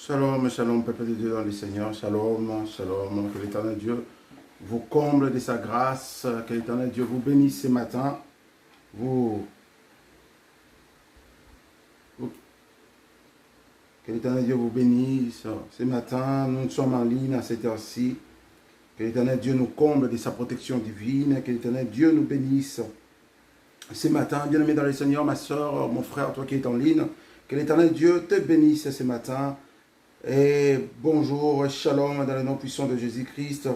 Shalom, shalom, peuple de Dieu dans le Seigneur. Shalom, shalom. Que l'Éternel Dieu vous comble de sa grâce. Que l'Éternel Dieu vous bénisse ce matin. Que l'Éternel Dieu vous bénisse. Ce matin, nous sommes en ligne à cette heure-ci. Que l'Éternel Dieu nous comble de sa protection divine. Que l'Éternel Dieu nous bénisse. Ce matin, bien-aimé dans le Seigneur, ma soeur, mon frère, toi qui es en ligne. Que l'Éternel Dieu te bénisse ce matin. Et bonjour, shalom dans le nom puissant de Jésus-Christ.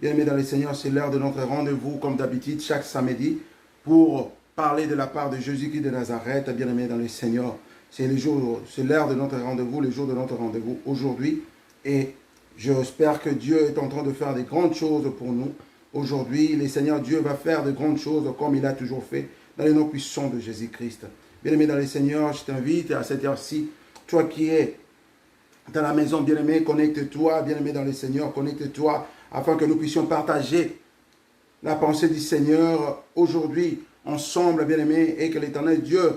Bien-aimés dans le Seigneur, c'est l'heure de notre rendez-vous, comme d'habitude, chaque samedi, pour parler de la part de Jésus-Christ de Nazareth. Bien-aimés dans le Seigneur, c'est l'heure de notre rendez-vous, le jour de notre rendez-vous aujourd'hui. Et j'espère que Dieu est en train de faire des grandes choses pour nous. Aujourd'hui, le Seigneur Dieu va faire de grandes choses comme il a toujours fait dans le nom puissant de Jésus-Christ. Bien-aimés dans le Seigneur, je t'invite à cette heure-ci, toi qui es dans la maison, bien-aimé, connecte-toi, bien-aimé dans le Seigneur, connecte-toi afin que nous puissions partager la pensée du Seigneur aujourd'hui, ensemble, bien-aimé, et que l'Éternel Dieu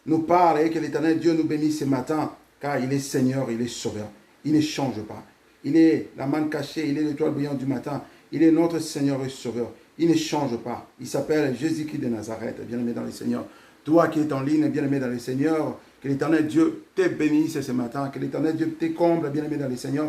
nous parle et que l'Éternel Dieu nous bénisse ce matin, car il est Seigneur, il est Sauveur, il ne change pas. Il est la manne cachée, il est l'étoile brillante du matin, il est notre Seigneur et Sauveur, il ne change pas. Il s'appelle Jésus-Christ de Nazareth, bien-aimé dans le Seigneur. Toi qui es en ligne, bien-aimé dans le Seigneur, que l'Éternel Dieu te bénisse ce matin, que l'Éternel Dieu te comble, bien-aimé dans le Seigneur.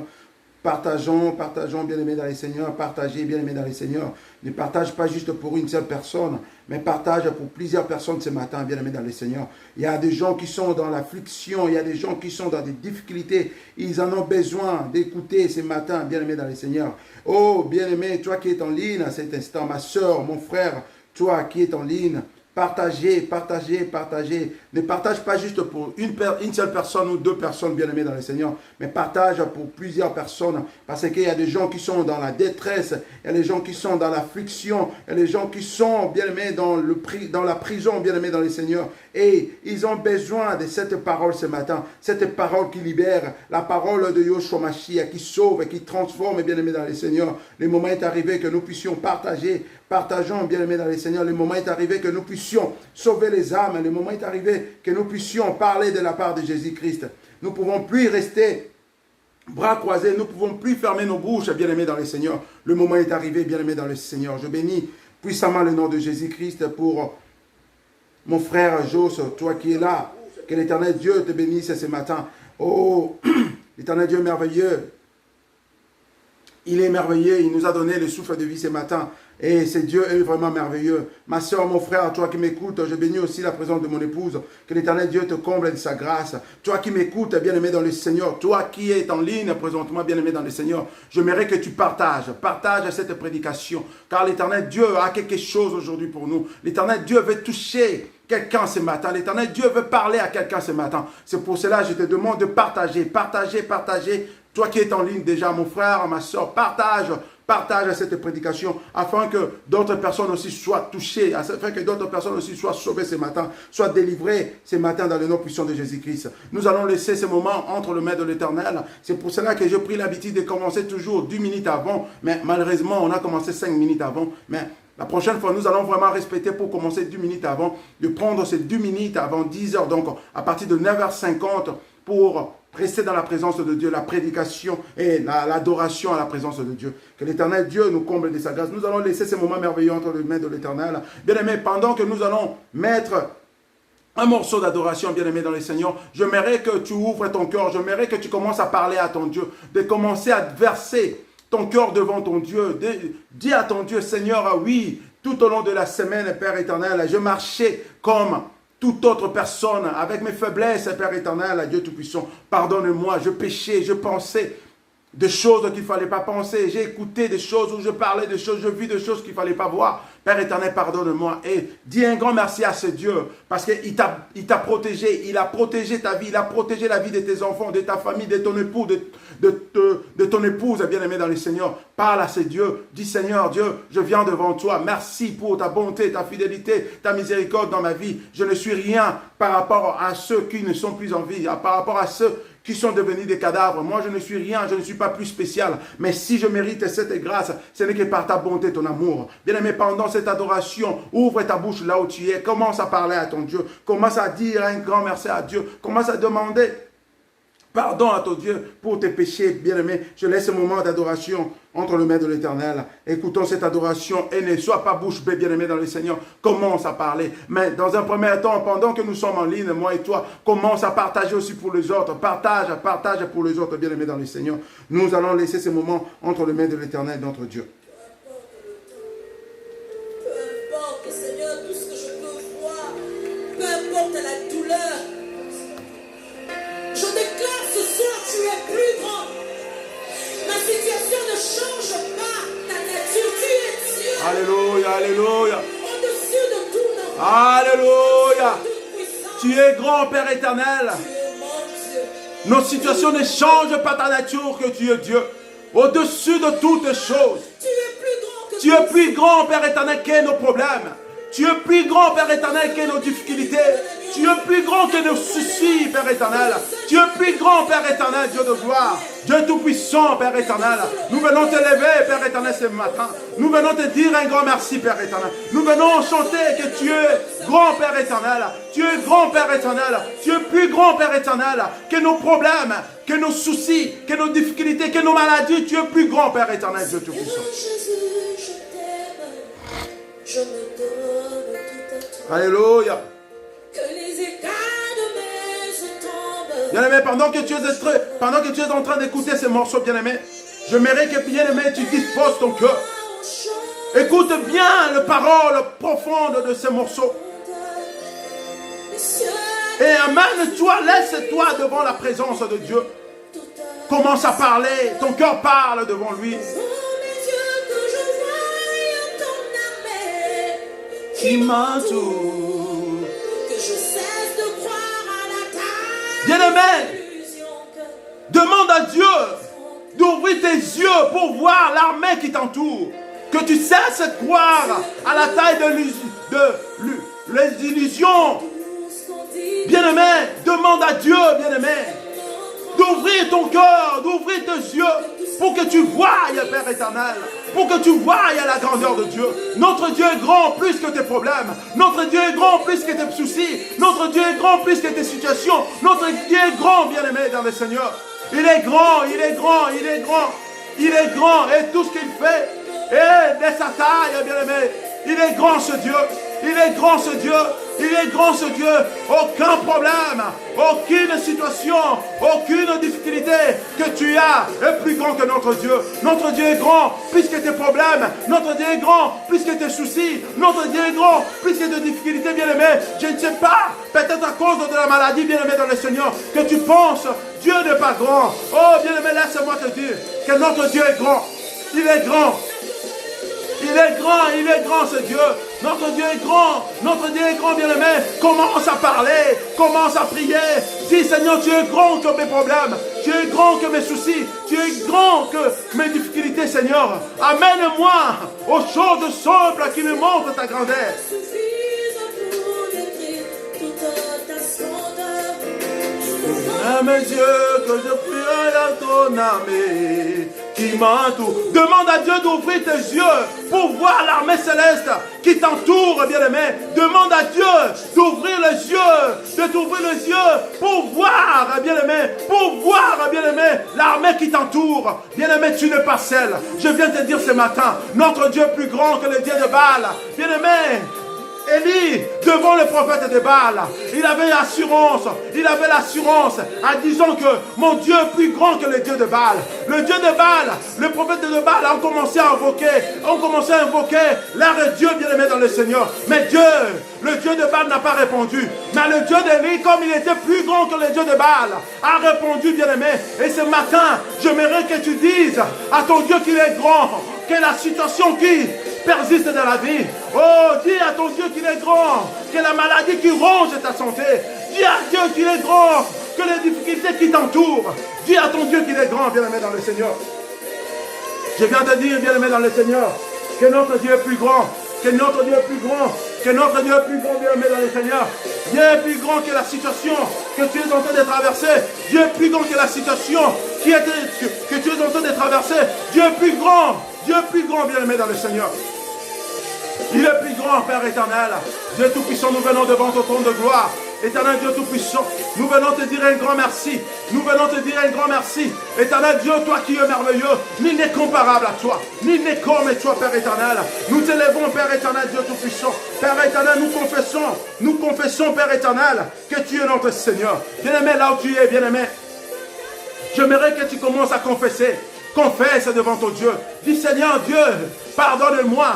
Partageons, bien-aimé dans le Seigneur, partagez, bien-aimé dans le Seigneur. Ne partage pas juste pour une seule personne, mais partage pour plusieurs personnes ce matin, bien-aimé dans le Seigneur. Il y a des gens qui sont dans l'affliction, il y a des gens qui sont dans des difficultés. Ils en ont besoin d'écouter ce matin, bien-aimé dans le Seigneur. Oh, bien-aimé, toi qui es en ligne à cet instant, ma soeur, mon frère, toi qui es en ligne, partagez, partagez, partagez. Ne partage pas juste pour une seule personne ou deux personnes bien-aimées dans le Seigneur, mais partage pour plusieurs personnes. Parce qu'il y a des gens qui sont dans la détresse, il y a des gens qui sont dans l'affliction, il y a des gens qui sont bien-aimés dans la prison, bien-aimés dans le Seigneur. Et ils ont besoin de cette parole ce matin, cette parole qui libère, la parole de Yoshua Mashiach qui sauve, qui transforme, bien-aimés dans le Seigneur. Le moment est arrivé que nous puissions partager. Partageons, bien-aimés dans le Seigneur. Le moment est arrivé que nous puissions sauver les âmes. Le moment est arrivé que nous puissions parler de la part de Jésus-Christ. Nous ne pouvons plus rester bras croisés. Nous ne pouvons plus fermer nos bouches, bien-aimés dans le Seigneur. Le moment est arrivé, bien-aimés dans le Seigneur. Je bénis puissamment le nom de Jésus-Christ pour mon frère Jos, toi qui es là. Que l'Éternel Dieu te bénisse ce matin. Oh, l'Éternel Dieu merveilleux. Il est merveilleux, il nous a donné le souffle de vie ce matin. Et ce Dieu est vraiment merveilleux. Ma soeur, mon frère, toi qui m'écoutes, je bénis aussi la présence de mon épouse. Que l'Éternel Dieu te comble de sa grâce. Toi qui m'écoutes, bien-aimé dans le Seigneur. Toi qui es en ligne présentement, bien-aimé dans le Seigneur. J'aimerais que tu partages cette prédication. Car l'Éternel Dieu a quelque chose aujourd'hui pour nous. L'Éternel Dieu veut toucher quelqu'un ce matin. L'Éternel Dieu veut parler à quelqu'un ce matin. C'est pour cela que je te demande de partager. Toi qui es en ligne déjà, mon frère, ma soeur, partage cette prédication afin que d'autres personnes aussi soient touchées, afin que d'autres personnes aussi soient sauvées ce matin, soient délivrées ce matin dans le nom puissant de Jésus-Christ. Nous allons laisser ce moment entre les mains de l'Éternel. C'est pour cela que j'ai pris l'habitude de commencer toujours 10 minutes avant, mais malheureusement, on a commencé 5 minutes avant, mais la prochaine fois, nous allons vraiment respecter pour commencer 10 minutes avant, de prendre ces 2 minutes avant 10 heures, donc à partir de 9h50 pour rester dans la présence de Dieu, la prédication et l'adoration à la présence de Dieu. Que l'Éternel Dieu nous comble de sa grâce. Nous allons laisser ce moment merveilleux entre les mains de l'Éternel. Bien-aimé, pendant que nous allons mettre un morceau d'adoration, bien-aimé dans le Seigneur, j'aimerais que tu ouvres ton cœur, j'aimerais que tu commences à parler à ton Dieu, de commencer à verser ton cœur devant ton Dieu. Dis à ton Dieu, Seigneur, oui, tout au long de la semaine, Père éternel, je marchais comme toute autre personne, avec mes faiblesses, Père éternel, Dieu Tout-Puissant, pardonne-moi, je péchais, je pensais des choses qu'il ne fallait pas penser, j'ai écouté des choses où je parlais des choses, je vis des choses qu'il ne fallait pas voir. Père éternel, pardonne-moi et dis un grand merci à ce Dieu parce qu'il t'a protégé, il a protégé ta vie, il a protégé la vie de tes enfants, de ta famille, de ton époux, de ton épouse, bien-aimé dans le Seigneur. Parle à ce Dieu, dis Seigneur Dieu, je viens devant toi, merci pour ta bonté, ta fidélité, ta miséricorde dans ma vie. Je ne suis rien par rapport à ceux qui ne sont plus en vie, par rapport à ceux qui sont devenus des cadavres. Moi, je ne suis rien, je ne suis pas plus spécial. Mais si je mérite cette grâce, ce n'est que par ta bonté, ton amour. Bien-aimé, pendant cette adoration, ouvre ta bouche là où tu es. Commence à parler à ton Dieu. Commence à dire un grand merci à Dieu. Commence à demander pardon à ton Dieu pour tes péchés, bien-aimé. Je laisse ce moment d'adoration entre les mains de l'Éternel. Écoutons cette adoration et ne sois pas bouche bée, bien-aimé dans le Seigneur. Commence à parler. Mais dans un premier temps, pendant que nous sommes en ligne, moi et toi, commence à partager aussi pour les autres. Partage pour les autres, bien-aimé dans le Seigneur. Nous allons laisser ce moment entre les mains de l'Éternel, notre Dieu. Peu importe, Seigneur, tout ce que je peux voir, peu importe la douleur, je déclare ce soir, tu es plus grand. Ma situation ne change pas ta nature. Tu es Dieu. Alléluia, alléluia. Au-dessus de tout nom. Alléluia. Toute puissance. Tu es grand, Père éternel. Tu es mon Dieu. Nos situations ne changent pas ta nature que tu es Dieu. Au-dessus de toutes choses. Tu es plus grand que Tu es plus grand, Père éternel, que nos problèmes. Tu es plus grand, Père éternel, que nos difficultés. Tu es plus grand que nos soucis, Père éternel. Tu es plus grand, Père éternel, Dieu de gloire. Dieu tout-puissant, Père éternel. Nous venons t'élever, Père éternel, ce matin. Nous venons te dire un grand merci, Père éternel. Nous venons chanter que tu es grand, Père éternel. Tu es grand, Père éternel. Tu es plus grand, Père éternel, que nos problèmes, que nos soucis, que nos difficultés, que nos maladies. Tu es plus grand, Père éternel, Dieu tout-puissant. Jésus, je t'aime. Je me donne tout à toi. Alléluia. Que les écailles de mes yeux tombent. Bien-aimé, pendant que tu es en train d'écouter ces morceaux, bien-aimé, je mérite que, bien-aimé, tu disposes ton cœur. Écoute bien les paroles profondes de ces morceaux. Et amène-toi, laisse-toi devant la présence de Dieu. Commence à parler, ton cœur parle devant lui. Qui m'entoure. Que je cesse de croire à la taille. Bien-aimé, demande à Dieu d'ouvrir tes yeux pour voir l'armée qui t'entoure. Que tu cesses de croire à la taille de les illusions. Bien-aimé, demande à Dieu, bien-aimé, d'ouvrir ton cœur, d'ouvrir tes yeux pour que tu voies, Père éternel, pour que tu voies la grandeur de Dieu. Notre Dieu est grand plus que tes problèmes. Notre Dieu est grand plus que tes soucis. Notre Dieu est grand plus que tes situations. Notre Dieu est grand, bien-aimé, dans le Seigneur. Il est grand, il est grand, il est grand. Il est grand et tout ce qu'il fait est de sa taille, bien-aimé. Il est grand ce Dieu. Il est grand ce Dieu. Il est grand ce Dieu. Aucun problème, aucune situation, aucune difficulté que tu as est plus grand que notre Dieu. Notre Dieu est grand plus que tes problèmes. Notre Dieu est grand plus que tes soucis. Notre Dieu est grand plus que tes difficultés, bien-aimé. Je ne sais pas, peut-être à cause de la maladie, bien-aimé dans le Seigneur, que tu penses Dieu n'est pas grand. Oh, bien-aimé, laisse-moi te dire que notre Dieu est grand. Il est grand. Il est grand ce Dieu. Notre Dieu est grand, bien-aimé. Commence à parler, commence à prier. Dis, Seigneur, tu es grand que mes problèmes. Tu es grand que mes soucis. Tu es grand que mes difficultés, Seigneur. Amène-moi aux choses simples qui me montrent ta grandeur. Mes yeux que je prie dans ton armée qui m'entoure. Demande à Dieu d'ouvrir tes yeux pour voir l'armée céleste qui t'entoure, bien-aimé. Demande à Dieu d'ouvrir les yeux, de t'ouvrir les yeux pour voir, bien-aimé, l'armée qui t'entoure. Bien-aimé, tu n'es pas seul. Je viens te dire ce matin, notre Dieu est plus grand que le Dieu de Baal. Bien-aimé, Élie, devant le prophète de Baal, il avait l'assurance en disant que mon Dieu est plus grand que le Dieu de Baal. Le Dieu de Baal, le prophète de Baal ont commencé à invoquer leur Dieu bien-aimé dans le Seigneur. Mais Dieu, le Dieu de Baal n'a pas répondu. Mais le Dieu d'Élie, comme il était plus grand que le Dieu de Baal, a répondu, bien-aimé. Et ce matin, j'aimerais que tu dises à ton Dieu qu'il est grand, que la situation qui persiste dans la vie. Oh, dis à ton Dieu qu'il est grand, que la maladie qui ronge ta santé. Dis à Dieu qu'il est grand, que les difficultés qui t'entourent. Dis à ton Dieu qu'il est grand, bien-aimé dans le Seigneur. Je viens te dire, bien-aimé dans le Seigneur, que notre Dieu est plus grand, que notre Dieu est plus grand, que notre Dieu est plus grand, bien-aimé dans le Seigneur. Dieu est plus grand que la situation que tu es en train de traverser. Dieu est plus grand que la situation que tu es en train de traverser. Dieu est plus grand, bien-aimé dans le Seigneur. Il est plus grand, Père éternel. Dieu tout-puissant, nous venons devant ton trône de gloire. Éternel Dieu Tout-Puissant, nous venons te dire un grand merci. Nous venons te dire un grand merci. Éternel Dieu, toi qui es merveilleux, nul n'est comparable à toi. Nul n'est comme toi, Père éternel. Nous t'élèvons, Père éternel Dieu Tout-Puissant. Père éternel, nous confessons, Père éternel, que tu es notre Seigneur. Bien-aimé, là où tu es, bien-aimé, j'aimerais que tu commences à confesser. Confesse devant ton Dieu. Dis Seigneur Dieu, pardonne-moi.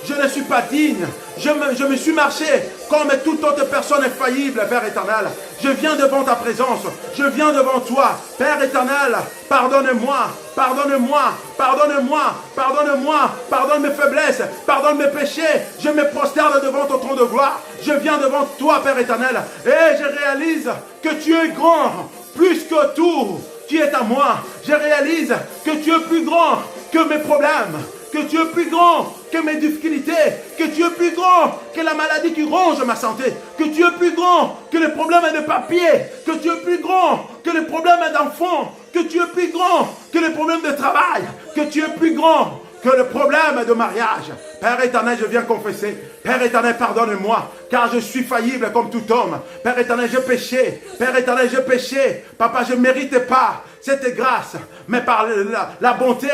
Je ne suis pas digne. Je me suis marché comme toute autre personne infaillible, Père éternel. Je viens devant ta présence. Je viens devant toi. Père éternel, pardonne-moi. Pardonne-moi. Pardonne-moi. Pardonne-moi. Pardonne mes faiblesses. Pardonne mes péchés. Je me prosterne devant ton trône de gloire. Je viens devant toi, Père éternel. Et je réalise que tu es grand, plus que tout qui est à moi. Je réalise que tu es plus grand que mes problèmes, que tu es plus grand que mes difficultés, que tu es plus grand que la maladie qui ronge ma santé, que tu es plus grand que les problèmes de papier, que tu es plus grand que les problèmes d'enfants, que tu es plus grand que les problèmes de travail, que tu es plus grand que le problème de mariage. Père éternel, je viens confesser. Père éternel, pardonne-moi, car je suis faillible comme tout homme. Père éternel, j'ai péché. Père éternel, j'ai péché. Papa, je ne méritais pas cette grâce, mais par la bonté,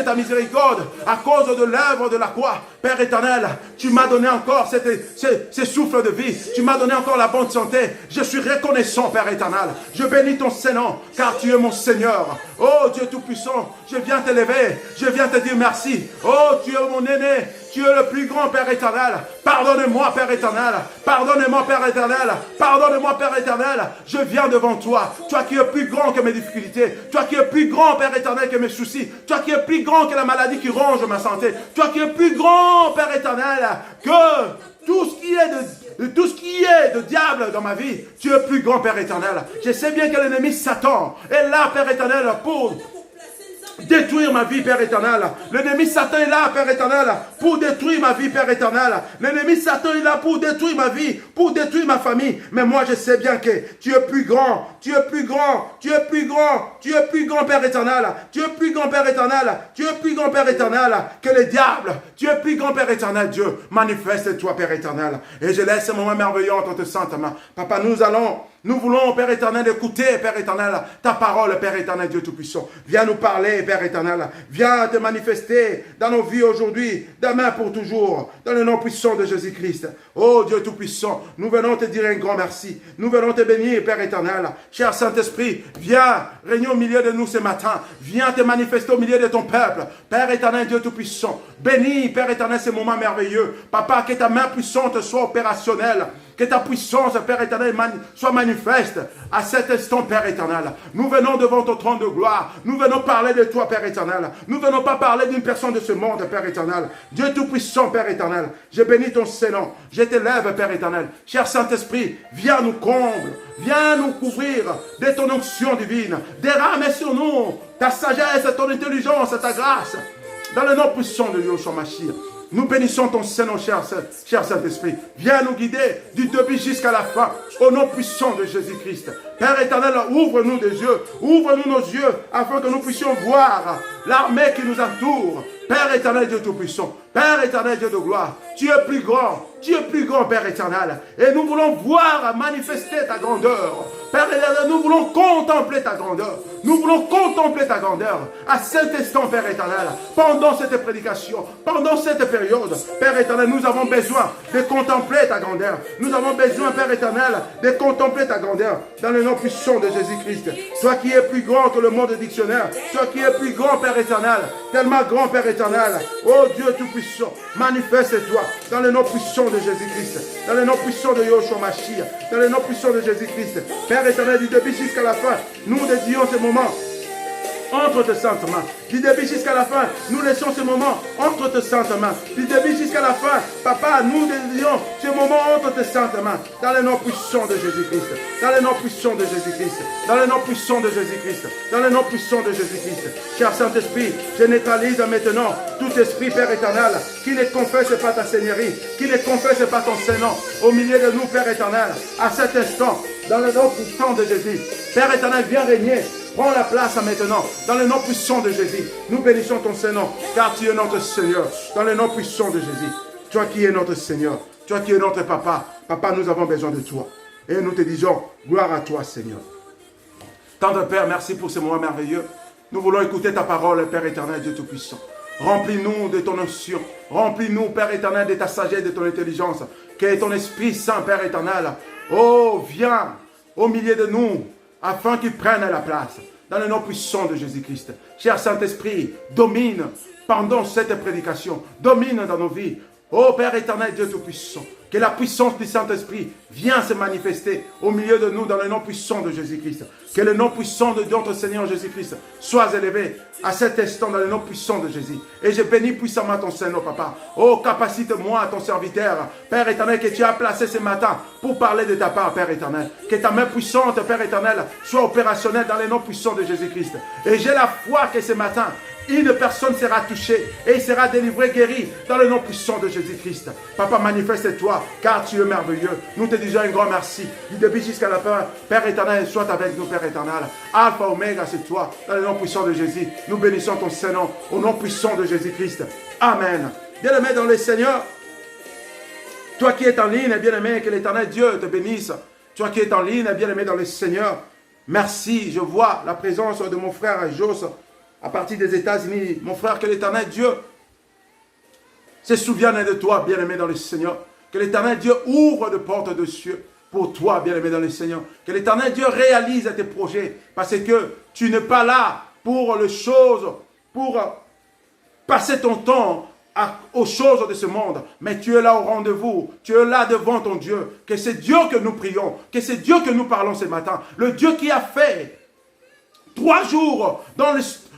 ta miséricorde, à cause de l'œuvre de la croix. Père éternel, tu m'as donné encore ce souffle de vie. Tu m'as donné encore la bonne santé. Je suis reconnaissant, Père éternel. Je bénis ton Saint-Nom, car tu es mon Seigneur. Oh Dieu Tout-Puissant, je viens t'élever. Je viens te dire merci. Oh, tu es mon aîné. Tu es le plus grand, Père éternel. Pardonne-moi, Père éternel. Pardonne-moi, Père éternel. Pardonne-moi, Père éternel. Je viens devant toi. Toi qui es plus grand que mes difficultés. Toi qui es plus grand, Père éternel, que mes soucis. Toi qui es plus grand que la maladie qui ronge ma santé. Toi qui es plus grand, Père éternel, que tout ce qui est de diable dans ma vie. Tu es plus grand, Père éternel. Je sais bien que l'ennemi Satan est là, Père éternel, pour détruire ma vie, Père éternel. L'ennemi Satan est là, Père éternel, pour détruire ma vie, Père éternel. L'ennemi Satan est là pour détruire ma vie, pour détruire ma famille. Mais moi, je sais bien que tu es plus grand, tu es plus grand, tu es plus grand, tu es plus grand, Père éternel. Tu es plus grand, Père éternel. Tu es plus grand, Père éternel, que le diable. Tu es plus grand, Père éternel, Dieu. Manifeste-toi, Père éternel. Et je laisse ce moment merveilleux entre tes saintes mains. Papa, nous voulons, Père éternel, écouter, Père éternel, ta parole, Père éternel, Dieu Tout-Puissant. Viens nous parler, Père éternel. Viens te manifester dans nos vies aujourd'hui, demain pour toujours, dans le nom puissant de Jésus-Christ. Oh Dieu Tout-Puissant, nous venons te dire un grand merci. Nous venons te bénir, Père éternel. Cher Saint-Esprit, viens régner au milieu de nous ce matin. Viens te manifester au milieu de ton peuple. Père éternel, Dieu Tout-Puissant. Bénis, Père éternel, ces moments merveilleux. Papa, que ta main puissante soit opérationnelle. Que ta puissance, Père éternel, soit manifeste à cet instant, Père éternel. Nous venons devant ton trône de gloire. Nous venons parler de toi, Père éternel. Nous ne venons pas parler d'une personne de ce monde, Père éternel. Dieu Tout-Puissant, Père éternel. Je bénis ton Saint-Nom. Je t'élève, Père éternel. Cher Saint-Esprit, viens nous comble. Viens nous couvrir de ton onction divine. Dérame sur nous ta sagesse, ton intelligence, ta grâce. Dans le nom puissant de Yeshua Mashiach. Nous bénissons ton Saint-Nom, cher Saint-Esprit. Viens nous guider du début jusqu'à la fin, au nom puissant de Jésus-Christ. Père éternel, ouvre-nous des yeux, ouvre-nous nos yeux, afin que nous puissions voir l'armée qui nous entoure. Père éternel, Dieu Tout-Puissant, Père éternel, Dieu de gloire, tu es plus grand, Père éternel. Et nous voulons voir manifester ta grandeur. Père éternel, nous voulons contempler ta grandeur. Nous voulons contempler ta grandeur à cet instant, Père éternel, pendant cette prédication, pendant cette période. Père éternel, nous avons besoin de contempler ta grandeur. Nous avons besoin, Père éternel, de contempler ta grandeur dans le nom puissant de Jésus-Christ. Toi qui es plus grand que le monde dictionnaire, toi qui es plus grand, Père éternel, tellement grand, Père éternel. Oh Dieu Tout-Puissant, manifeste-toi dans le nom puissant de Jésus-Christ, dans le nom puissant de Yeshua Mashiach, dans le nom puissant de Jésus-Christ. Père éternel, du début jusqu'à la fin, nous dédions ce moment entre tes saintes mains. Du début jusqu'à la fin, nous laissons ce moment entre tes saintes mains. Du début jusqu'à la fin, Papa, nous dédions ce moment entre tes saintes mains. Dans le nom puissant de Jésus-Christ. Dans le nom puissant de Jésus-Christ. Dans le nom puissant de Jésus-Christ. Dans le nom puissant de Jésus-Christ. Cher Saint-Esprit, je neutralise maintenant tout esprit, Père éternel, qui ne confesse pas ta Seigneurie, qui ne confesse pas ton Saint-Nom au milieu de nous, Père éternel, à cet instant, dans le nom puissant de Jésus. Père éternel, viens régner. Prends la place maintenant, dans le nom puissant de Jésus. Nous bénissons ton Saint-Nom, car tu es notre Seigneur, dans le nom puissant de Jésus. Toi qui es notre Seigneur, toi qui es notre Papa. Papa, nous avons besoin de toi. Et nous te disons, gloire à toi, Seigneur. Tendre Père, merci pour ce moment merveilleux. Nous voulons écouter ta parole, Père éternel, Dieu Tout-Puissant. Remplis-nous de ton onction. Remplis-nous, Père éternel, de ta sagesse, de ton intelligence. Que ton Esprit Saint, Père éternel, oh, viens au milieu de nous, afin qu'il prenne la place. Dans le nom puissant de Jésus-Christ. Cher Saint-Esprit, domine pendant cette prédication. Domine dans nos vies. Oh Père éternel, Dieu Tout-Puissant. Que la puissance du Saint-Esprit vienne se manifester au milieu de nous dans le nom puissant de Jésus-Christ. Que le nom puissant de notre Seigneur Jésus-Christ soit élevé à cet instant dans le nom puissant de Jésus. Et je bénis puissamment ton Seigneur, Papa. Oh, capacite-moi, ton serviteur, Père éternel, que tu as placé ce matin pour parler de ta part, Père éternel. Que ta main puissante, Père éternel, soit opérationnelle dans le nom puissant de Jésus-Christ. Et j'ai la foi que ce matin, une personne sera touchée et il sera délivré, guéri dans le nom puissant de Jésus-Christ. Papa, manifeste-toi car tu es merveilleux. Nous te disons un grand merci. Du début jusqu'à la fin, Père éternel, sois avec nous, Père éternel. Alpha, Oméga, c'est toi, dans le nom puissant de Jésus. Nous bénissons ton Saint-Nom au nom puissant de Jésus-Christ. Amen. Bien-aimé dans le Seigneur, toi qui es en ligne, bien-aimé, que l'Éternel Dieu te bénisse. Toi qui es en ligne, bien-aimé dans le Seigneur, merci. Je vois la présence de mon frère Jos à partir des États-Unis. Mon frère, que l'Éternel Dieu se souvienne de toi, bien-aimé dans le Seigneur. Que l'Éternel Dieu ouvre de portes de cieux pour toi, bien-aimé dans le Seigneur. Que l'Éternel Dieu réalise tes projets. Parce que tu n'es pas là pour les choses, pour passer ton temps aux choses de ce monde. Mais tu es là au rendez-vous. Tu es là devant ton Dieu. Que c'est Dieu que nous prions. Que c'est Dieu que nous parlons ce matin. Le Dieu qui a fait 3 jours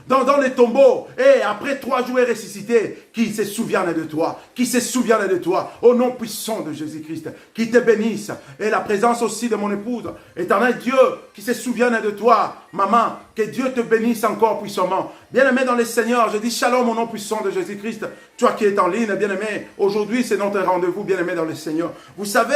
dans les tombeaux, et après 3 jours est ressuscité, qui se souvienne de toi, qui se souvienne de toi, au nom puissant de Jésus-Christ, qui te bénisse, et la présence aussi de mon épouse, éternel Dieu, qui se souvienne de toi, maman, que Dieu te bénisse encore puissamment. Bien-aimé dans le Seigneur, je dis shalom au nom puissant de Jésus-Christ, toi qui es en ligne, bien-aimé, aujourd'hui c'est notre rendez-vous, bien-aimé dans le Seigneur. Vous savez,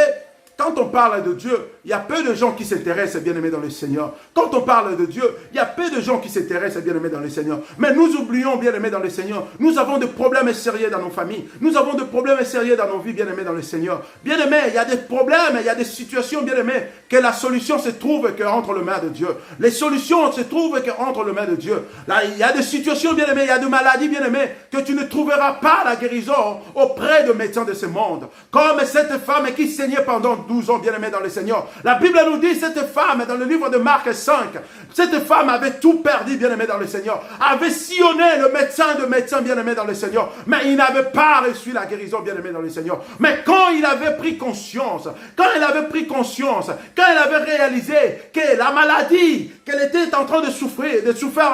quand on parle de Dieu, il y a peu de gens qui s'intéressent, bien-aimés dans le Seigneur. Quand on parle de Dieu, il y a peu de gens qui s'intéressent, bien-aimés dans le Seigneur. Mais nous oublions, bien-aimés dans le Seigneur, nous avons des problèmes sérieux dans nos familles. Nous avons des problèmes sérieux dans nos vies, bien-aimés dans le Seigneur. Bien-aimés, il y a des problèmes, il y a des situations, bien-aimés, que la solution se trouve qu'entre les mains de Dieu. Les solutions se trouvent qu'entre les mains de Dieu. Là, il y a des situations, bien-aimés, il y a des maladies, bien-aimés, que tu ne trouveras pas la guérison auprès de médecins de ce monde. Comme cette femme qui saignait pendant 12 ans, bien-aimés dans le Seigneur. La Bible nous dit, cette femme, dans le livre de Marc 5, cette femme avait tout perdu, bien-aimé dans le Seigneur, avait sillonné le médecin de médecins, bien-aimé dans le Seigneur, mais il n'avait pas reçu la guérison, bien-aimé dans le Seigneur. Mais quand il avait pris conscience, quand elle avait réalisé que la maladie qu'elle était en train de souffrir,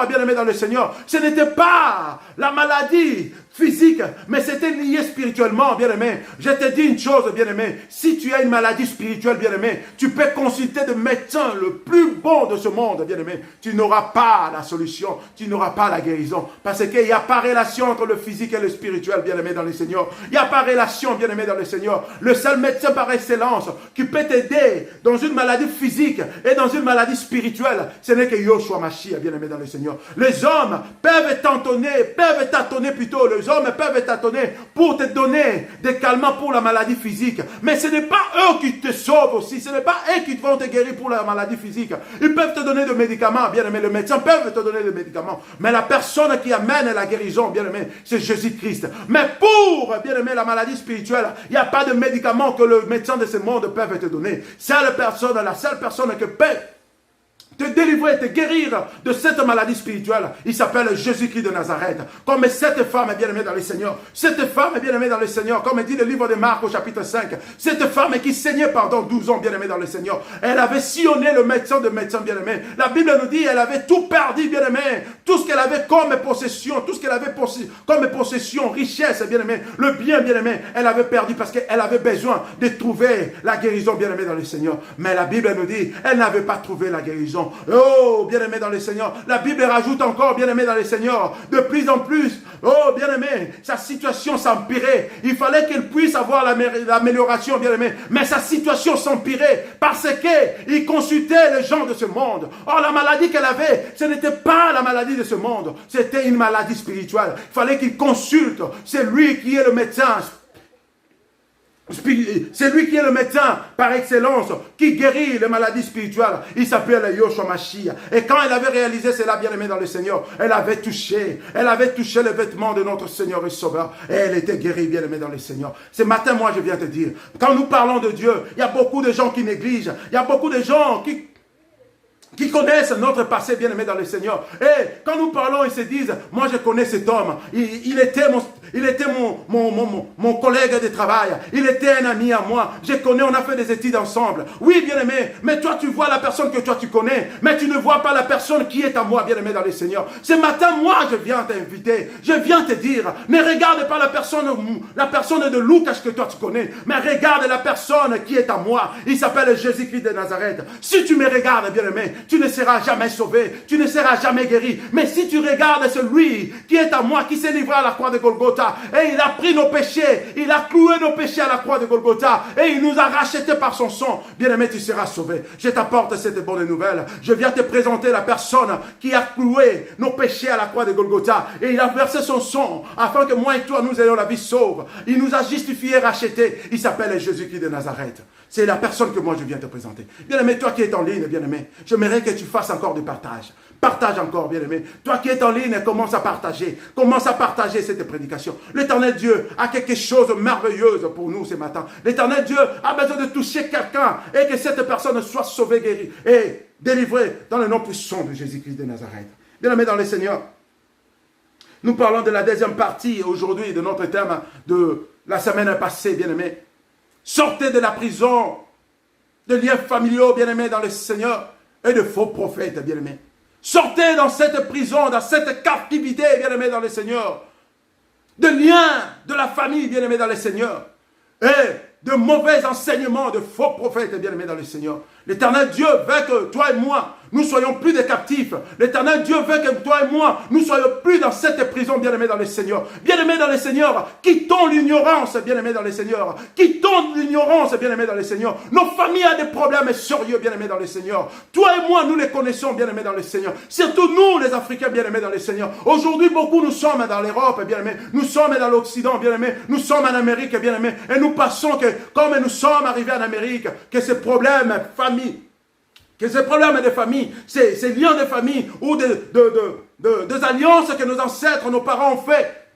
bien-aimé dans le Seigneur, ce n'était pas la maladie physique, mais c'était lié spirituellement, bien-aimé. Je te dis une chose, bien-aimé, si tu as une maladie spirituelle, bien-aimé, tu peux consulter le médecin le plus bon de ce monde, bien-aimé. Tu n'auras pas la solution, tu n'auras pas la guérison, parce qu'il n'y a pas relation entre le physique et le spirituel, bien-aimé dans le Seigneur. Il n'y a pas relation, bien-aimé dans le Seigneur. Le seul médecin par excellence qui peut t'aider dans une maladie physique et dans une maladie spirituelle, ce n'est que Yoshua Mashiach, bien-aimé dans le Seigneur. Les hommes peuvent tâtonner plutôt, les hommes peuvent tâtonner pour te donner des calmants pour la maladie physique. Mais ce n'est pas eux qui te sauvent aussi. Ce n'est pas eux qui vont te guérir pour la maladie physique. Ils peuvent te donner des médicaments, bien aimé. Les médecins peuvent te donner des médicaments. Mais la personne qui amène la guérison, bien aimé, c'est Jésus-Christ. Mais pour, bien aimé, la maladie spirituelle, il n'y a pas de médicaments que le médecin de ce monde peut te donner. La seule personne qui peut te délivrer, te guérir de cette maladie spirituelle, il s'appelle Jésus-Christ de Nazareth. Comme cette femme est bien-aimée dans le Seigneur. Cette femme est bien-aimée dans le Seigneur. Comme dit le livre de Marc au chapitre 5. Cette femme qui saignait pendant 12 ans, bien-aimée dans le Seigneur. Elle avait sillonné le médecin de médecins, bien-aimé. La Bible nous dit, elle avait tout perdu, bien-aimé. Tout ce qu'elle avait comme possession, comme possession, richesse, bien-aimé. Le bien, bien-aimé, elle avait perdu parce qu'elle avait besoin de trouver la guérison, bien-aimé dans le Seigneur. Mais la Bible nous dit, elle n'avait pas trouvé la guérison. Oh, bien-aimé dans le Seigneur. La Bible rajoute encore, bien-aimé dans le Seigneur. De plus en plus, oh, bien-aimé, sa situation s'empirait. Il fallait qu'elle puisse avoir l'amélioration, bien-aimé. Mais sa situation s'empirait parce qu'il consultait les gens de ce monde. Or, la maladie qu'elle avait, ce n'était pas la maladie de ce monde. C'était une maladie spirituelle. Il fallait qu'il consulte. C'est lui qui est le médecin. C'est lui qui est le médecin par excellence, qui guérit les maladies spirituelles. Il s'appelle Yoshua Mashiach. Et quand elle avait réalisé cela, bien aimé dans le Seigneur, elle avait touché les vêtements de notre Seigneur et Sauveur. Et elle était guérie, bien aimé dans le Seigneur. Ce matin, moi, je viens te dire, quand nous parlons de Dieu, il y a beaucoup de gens qui négligent. Il y a beaucoup de gens qui connaissent notre passé, bien aimé dans le Seigneur. Et quand nous parlons, ils se disent, moi je connais cet homme, il était mon collègue de travail, il était un ami à moi, je connais, on a fait des études ensemble. Oui, bien aimé, mais toi tu vois la personne que toi tu connais, mais tu ne vois pas la personne qui est à moi, bien aimé dans le Seigneur. Ce matin, moi je viens t'inviter, je viens te dire, ne regarde pas la personne de Lucas que toi tu connais, mais regarde la personne qui est à moi. Il s'appelle Jésus-Christ de Nazareth. Si tu me regardes, bien aimé, tu ne seras jamais sauvé, tu ne seras jamais guéri. Mais si tu regardes celui qui est à moi, qui s'est livré à la croix de Golgotha, et il a pris nos péchés, il a cloué nos péchés à la croix de Golgotha, et il nous a rachetés par son sang, bien aimé, tu seras sauvé. Je t'apporte cette bonne nouvelle. Je viens te présenter la personne qui a cloué nos péchés à la croix de Golgotha, et il a versé son sang, afin que moi et toi, nous ayons la vie sauve. Il nous a justifiés, rachetés. Il s'appelle Jésus-Christ de Nazareth. C'est la personne que moi je viens te présenter. Bien aimé, toi qui es en ligne, bien aimé, j'aimerais que tu fasses encore du partage. Partage encore, bien aimé. Toi qui es en ligne, commence à partager. Commence à partager cette prédication. L'Éternel Dieu a quelque chose de merveilleux pour nous ce matin. L'Éternel Dieu a besoin de toucher quelqu'un et que cette personne soit sauvée, guérie et délivrée dans le nom puissant de Jésus-Christ de Nazareth. Bien aimé dans le Seigneur, nous parlons de la deuxième partie aujourd'hui de notre thème de la semaine passée, bien aimé. Sortez de la prison, de liens familiaux, bien-aimés dans le Seigneur, et de faux prophètes, bien-aimés. Sortez dans cette prison, dans cette captivité, bien-aimés dans le Seigneur, de liens de la famille, bien-aimés dans le Seigneur, et de mauvais enseignements, de faux prophètes, bien-aimés dans le Seigneur. L'Éternel Dieu veut que toi et moi, nous soyons plus des captifs. L'Éternel Dieu veut que toi et moi, nous soyons plus dans cette prison, bien-aimés dans le Seigneur. Bien-aimés dans le Seigneur, quittons l'ignorance, bien-aimés dans le Seigneur. Quittons l'ignorance, bien-aimés dans le Seigneur. Nos familles ont des problèmes sérieux, bien-aimés dans le Seigneur. Toi et moi, nous les connaissons, bien-aimés dans le Seigneur. Surtout nous, les Africains, bien-aimés dans le Seigneur. Aujourd'hui, beaucoup, nous sommes dans l'Europe, bien-aimés. Nous sommes dans l'Occident, bien-aimés. Nous sommes en Amérique, bien-aimés. Et nous passons que, comme nous sommes arrivés en Amérique, que ces problèmes de famille, ces liens de famille ou des alliances que nos ancêtres, nos parents ont fait,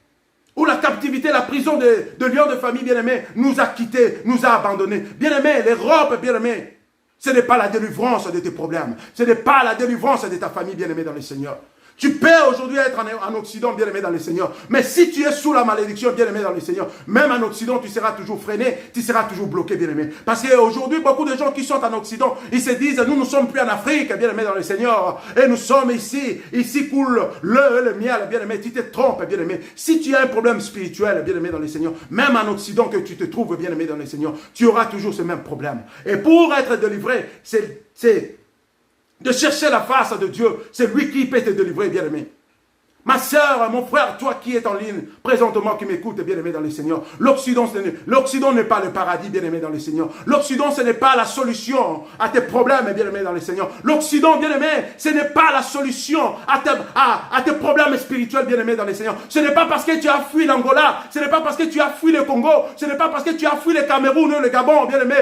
où la captivité, la prison de liens de famille, bien-aimés, nous a quittés, nous a abandonnés. Bien-aimés, l'Europe, bien-aimés, ce n'est pas la délivrance de tes problèmes. Ce n'est pas la délivrance de ta famille, bien-aimée dans le Seigneur. Tu peux aujourd'hui être en Occident, bien-aimé dans le Seigneur. Mais si tu es sous la malédiction, bien-aimé dans le Seigneur, même en Occident, tu seras toujours freiné, tu seras toujours bloqué, bien-aimé. Parce qu'aujourd'hui, beaucoup de gens qui sont en Occident, ils se disent, nous ne sommes plus en Afrique, bien-aimé dans le Seigneur. Et nous sommes ici. Ici coule le miel, bien-aimé. Tu te trompes, bien-aimé. Si tu as un problème spirituel, bien-aimé dans le Seigneur, même en Occident que tu te trouves, bien-aimé dans le Seigneur, tu auras toujours ce même problème. Et pour être délivré, c'est de chercher la face de Dieu. C'est lui qui peut te délivrer, bien-aimé. Ma soeur, mon frère, toi qui es en ligne, présentement qui m'écoute, bien-aimé dans le Seigneur, l'Occident n'est pas le paradis, bien-aimé dans le Seigneur. L'Occident, ce n'est pas la solution à tes problèmes, bien-aimé dans le Seigneur. L'Occident, bien-aimé, ce n'est pas la solution à tes problèmes spirituels, bien-aimé dans le Seigneur. Ce n'est pas parce que tu as fui l'Angola, ce n'est pas parce que tu as fui le Congo, ce n'est pas parce que tu as fui le Cameroun ou le Gabon, bien-aimé,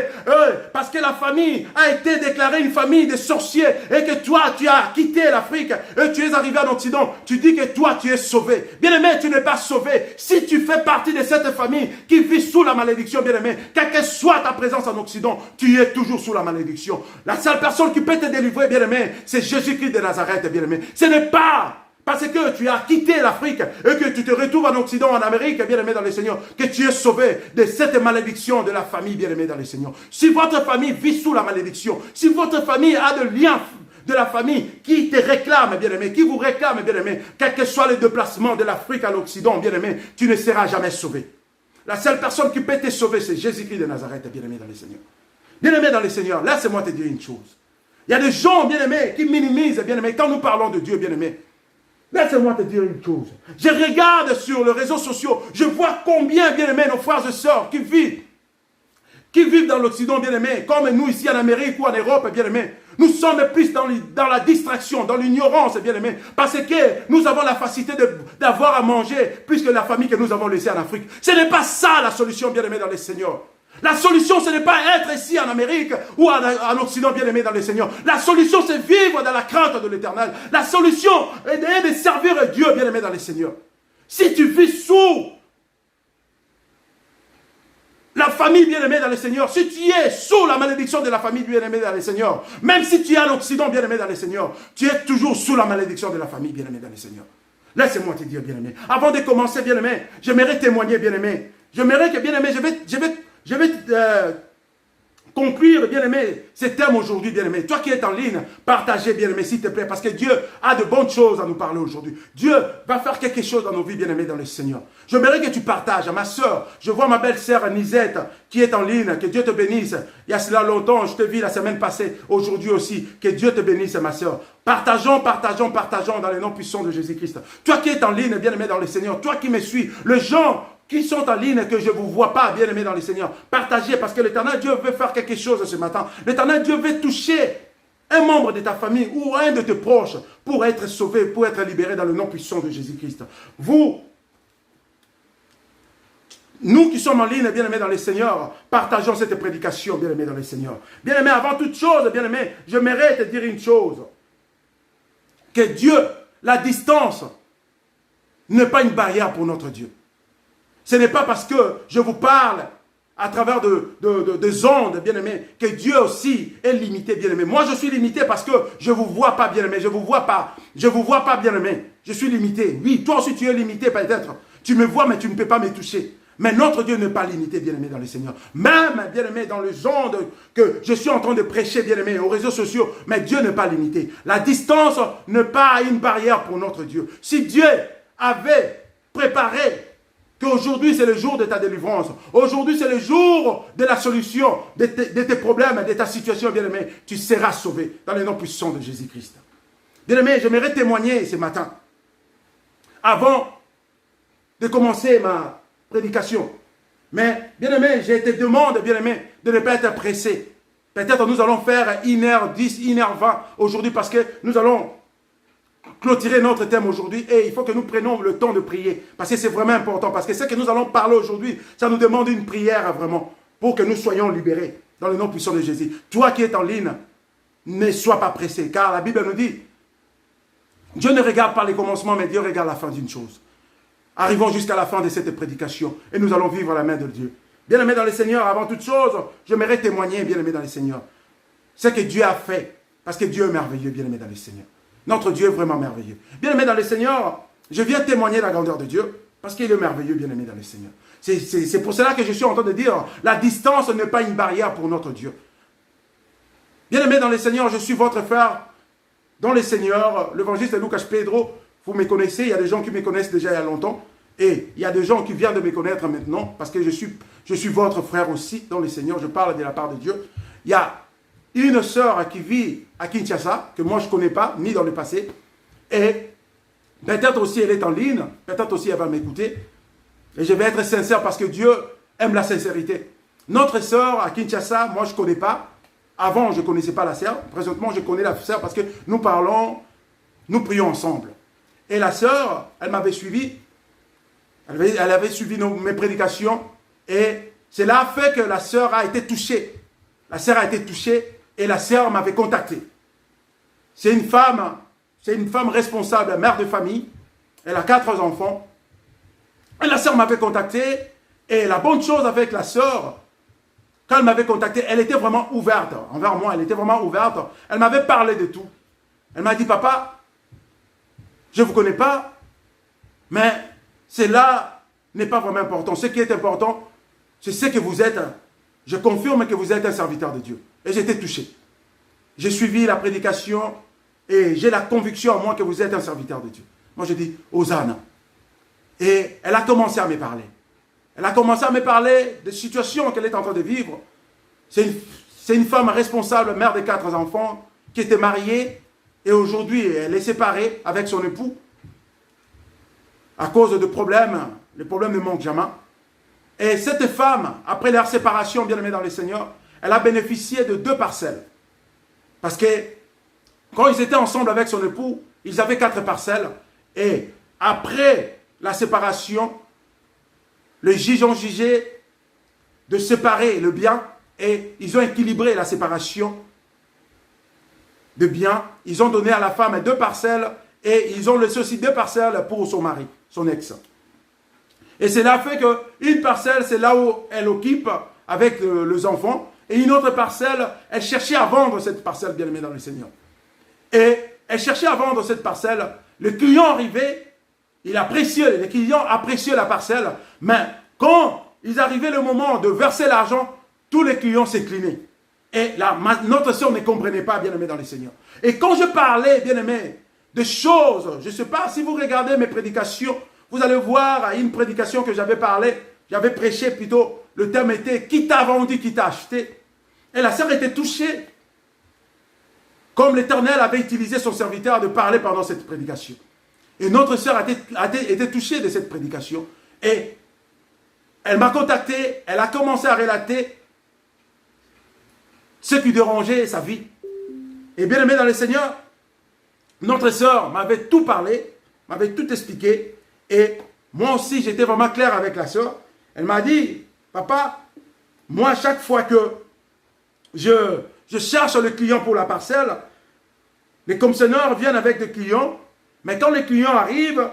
parce que la famille a été déclarée une famille de sorciers et que toi, tu as quitté l'Afrique et tu es arrivé en Occident. Tu dis que toi, tu es sauvé. Bien-aimé, tu n'es pas sauvé. Si tu fais partie de cette famille qui vit sous la malédiction, bien-aimé, quelle que soit ta présence en Occident, tu es toujours sous la malédiction. La seule personne qui peut te délivrer, bien-aimé, c'est Jésus-Christ de Nazareth, bien-aimé. Ce n'est pas parce que tu as quitté l'Afrique et que tu te retrouves en Occident, en Amérique, bien-aimé dans le Seigneur, que tu es sauvé de cette malédiction de la famille, bien-aimé dans le Seigneur. Si votre famille vit sous la malédiction, si votre famille a de liens de la famille qui te réclame, bien-aimé, qui vous réclame, bien-aimé, quel que soit le déplacement de l'Afrique à l'Occident, bien-aimé, tu ne seras jamais sauvé. La seule personne qui peut te sauver, c'est Jésus-Christ de Nazareth, bien-aimé dans le Seigneur. Bien-aimé dans le Seigneur, laisse-moi te dire une chose. Il y a des gens, bien-aimés, qui minimisent, bien-aimé, quand nous parlons de Dieu, bien-aimé. Laisse-moi te dire une chose. Je regarde sur les réseaux sociaux, je vois combien, bien-aimé, nos frères et sœurs qui vivent dans l'Occident, bien-aimé, comme nous ici en Amérique ou en Europe, bien-aimé. Nous sommes plus dans la distraction, dans l'ignorance, bien-aimé, parce que nous avons la facilité d'avoir à manger plus que la famille que nous avons laissée en Afrique. Ce n'est pas ça la solution, bien-aimé, dans le Seigneur. La solution, ce n'est pas être ici en Amérique ou en Occident, bien-aimé dans le Seigneur. La solution, c'est vivre dans la crainte de l'Éternel. La solution est de servir Dieu, bien-aimé dans le Seigneur. Si tu vis sous la famille bien-aimée dans le Seigneur, si tu es sous la malédiction de la famille bien-aimée dans le Seigneur, même si tu es en Occident bien-aimé dans le Seigneur, tu es toujours sous la malédiction de la famille bien-aimée dans le Seigneur. Laissez-moi te dire, bien-aimé, avant de commencer, bien-aimé, j'aimerais témoigner, bien-aimé. J'aimerais que, bien-aimé, je vais conclure, bien-aimé, ces thèmes aujourd'hui, bien-aimé. Toi qui es en ligne, partagez, bien-aimé, s'il te plaît, parce que Dieu a de bonnes choses à nous parler aujourd'hui. Dieu va faire quelque chose dans nos vies, bien-aimé, dans le Seigneur. J'aimerais que tu partages à ma soeur. Je vois ma belle-sœur Nisette qui est en ligne. Que Dieu te bénisse. Il y a cela longtemps, je te vis la semaine passée, aujourd'hui aussi. Que Dieu te bénisse, ma soeur. Partageons dans le nom puissant de Jésus-Christ. Toi qui es en ligne, bien-aimé, dans le Seigneur. Toi qui me suis, les gens qui sont en ligne et que je ne vous vois pas, bien-aimés dans le Seigneur, partagez parce que l'Éternel Dieu veut faire quelque chose ce matin. L'Éternel Dieu veut toucher un membre de ta famille ou un de tes proches pour être sauvé, pour être libéré dans le nom puissant de Jésus-Christ. Nous qui sommes en ligne, bien-aimés dans le Seigneur, partageons cette prédication, bien-aimés dans le Seigneur. Bien-aimés, avant toute chose, bien-aimés, j'aimerais te dire une chose. Que Dieu, la distance, n'est pas une barrière pour notre Dieu. Ce n'est pas parce que je vous parle à travers des ondes, bien-aimés, que Dieu aussi est limité, bien-aimé. Moi, je suis limité parce que je ne vous vois pas, bien-aimé. Je ne vous vois pas. Je ne vous vois pas, bien-aimé. Je suis limité. Oui, toi aussi, tu es limité, peut-être. Tu me vois, mais tu ne peux pas me toucher. Mais notre Dieu n'est pas limité, bien-aimé, dans le Seigneur. Même, bien-aimé, dans les ondes que je suis en train de prêcher, bien-aimé, aux réseaux sociaux, mais Dieu n'est pas limité. La distance n'est pas une barrière pour notre Dieu. Si Dieu avait préparé qu'aujourd'hui c'est le jour de ta délivrance, aujourd'hui c'est le jour de la solution de tes problèmes, de ta situation, bien-aimé, tu seras sauvé dans le nom puissant de Jésus-Christ. Bien-aimé, j'aimerais témoigner ce matin, avant de commencer ma prédication. Mais, bien-aimé, je te demande, bien-aimé, de ne pas être pressé. Peut-être nous allons faire 1h10, 1h20 aujourd'hui parce que nous allons clôturer notre thème aujourd'hui et il faut que nous prenions le temps de prier parce que c'est vraiment important, parce que ce que nous allons parler aujourd'hui, ça nous demande une prière vraiment pour que nous soyons libérés dans le nom puissant de Jésus. Toi qui es en ligne, ne sois pas pressé, car la Bible nous dit, Dieu ne regarde pas les commencements, mais Dieu regarde la fin d'une chose. Arrivons jusqu'à la fin de cette prédication et nous allons vivre à la main de Dieu. Bien-aimé dans le Seigneur, avant toute chose, j'aimerais témoigner, bien-aimé dans le Seigneur, ce que Dieu a fait, parce que Dieu est merveilleux, bien-aimé dans le Seigneur. Notre Dieu est vraiment merveilleux. Bien-aimé dans le Seigneur, je viens témoigner la grandeur de Dieu, parce qu'il est merveilleux, bien-aimé dans le Seigneur. C'est pour cela que je suis en train de dire, la distance n'est pas une barrière pour notre Dieu. Bien-aimé dans le Seigneur, je suis votre frère dans le Seigneur, l'évangéliste Lucas Pedro. Vous me connaissez, il y a des gens qui me connaissent déjà il y a longtemps, et il y a des gens qui viennent de me connaître maintenant, parce que je suis votre frère aussi dans le Seigneur, je parle de la part de Dieu. Il y a une sœur qui vit à Kinshasa, que moi je ne connais pas, ni dans le passé, et peut-être aussi elle est en ligne, peut-être aussi elle va m'écouter, et je vais être sincère parce que Dieu aime la sincérité. Notre sœur à Kinshasa, moi je ne connais pas, avant je ne connaissais pas la sœur, présentement je connais la sœur parce que nous parlons, nous prions ensemble. Et la sœur, elle m'avait suivi, elle avait suivi mes prédications, et cela a fait que la sœur a été touchée. La sœur a été touchée, et la sœur m'avait contacté. C'est une femme responsable, mère de famille. Elle a 4 enfants. Et la sœur m'avait contacté. Et la bonne chose avec la sœur, quand elle m'avait contacté, elle était vraiment ouverte envers moi. Elle était vraiment ouverte. Elle m'avait parlé de tout. Elle m'a dit, papa, je ne vous connais pas, mais cela n'est pas vraiment important. Ce qui est important, c'est ce que vous êtes. Je confirme que vous êtes un serviteur de Dieu. Et j'étais touché. J'ai suivi la prédication et j'ai la conviction en moi que vous êtes un serviteur de Dieu. Moi, je dis, Hosanna. Et elle a commencé à me parler. Elle a commencé à me parler des situations qu'elle est en train de vivre. C'est une femme responsable, mère de 4 enfants, qui était mariée et aujourd'hui, elle est séparée avec son époux à cause de problèmes. Les problèmes ne manquent jamais. Et cette femme, après leur séparation, bien aimée dans le Seigneur, elle a bénéficié de 2 parcelles. Parce que quand ils étaient ensemble avec son époux, ils avaient 4 parcelles. Et après la séparation, les juges ont jugé de séparer le bien et ils ont équilibré la séparation de biens. Ils ont donné à la femme 2 parcelles et ils ont laissé aussi 2 parcelles pour son mari, son ex. Et cela fait qu'une parcelle, c'est là où elle occupe avec les enfants. Et une autre parcelle, elle cherchait à vendre cette parcelle, bien aimée dans le Seigneur. Et elle cherchait à vendre cette parcelle. Le client arrivait, les clients appréciaient la parcelle. Mais quand ils arrivaient le moment de verser l'argent, tous les clients s'inclinaient. Et notre sœur ne comprenait pas, bien aimé dans le Seigneur. Et quand je parlais, bien aimé, de choses, je ne sais pas si vous regardez mes prédications, vous allez voir à une prédication que j'avais prêché plutôt, le thème était « Qui t'a vendu, qui t'a acheté ?» Et la sœur était touchée, comme l'Éternel avait utilisé son serviteur de parler pendant cette prédication. Et notre sœur a été touchée de cette prédication. Et elle m'a contacté, elle a commencé à relater ce qui dérangeait sa vie. Et bien aimé dans le Seigneur, notre sœur m'avait tout parlé, m'avait tout expliqué. Et moi aussi, j'étais vraiment clair avec la sœur. Elle m'a dit, papa, moi, chaque fois que je cherche le client pour la parcelle, les commissionnaires viennent avec des clients, mais quand les clients arrivent,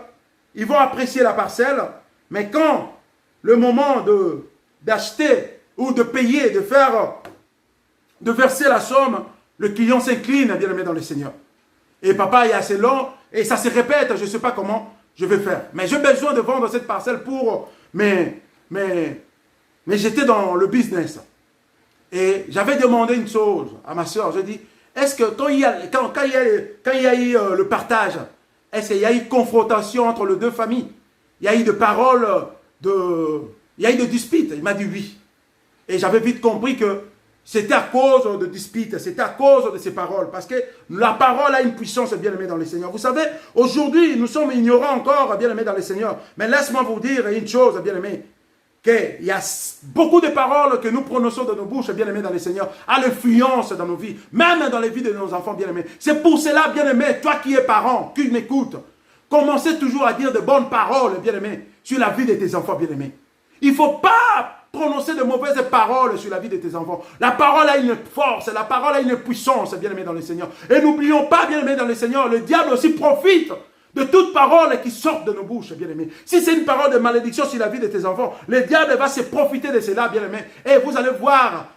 ils vont apprécier la parcelle, mais quand le moment d'acheter ou de payer, de verser la somme, le client s'incline, bien aimé dans le Seigneur. Et papa est assez long, et ça se répète, je ne sais pas comment je vais faire. Mais j'ai besoin de vendre cette parcelle pour... Mais j'étais dans le business. Et j'avais demandé une chose à ma soeur. Je dis, est-ce que quand il y a eu le partage, est-ce qu'il y a eu confrontation entre les 2 familles? Il y a eu des paroles, il y a eu des disputes. Il m'a dit oui. Et j'avais vite compris que c'était à cause de disputes, c'était à cause de ces paroles. Parce que la parole a une puissance, bien aimé dans le Seigneur. Vous savez, aujourd'hui, nous sommes ignorants encore, bien aimé dans le Seigneur. Mais laisse-moi vous dire une chose, bien aimé. Qu'il y a beaucoup de paroles que nous prononçons de nos bouches, bien aimés dans le Seigneur, à l'influence dans nos vies, même dans les vies de nos enfants, bien aimés. C'est pour cela, bien aimé, toi qui es parent, qui m'écoutes, commencez toujours à dire de bonnes paroles, bien aimé, sur la vie de tes enfants, bien aimés. Il ne faut pas prononcer de mauvaises paroles sur la vie de tes enfants. La parole a une force, la parole a une puissance, bien aimé dans le Seigneur. Et n'oublions pas, bien aimé dans le Seigneur, le diable aussi profite de toute parole qui sort de nos bouches, bien-aimés. Si c'est une parole de malédiction sur la vie de tes enfants, le diable va se profiter de cela, bien-aimés. Et vous allez voir,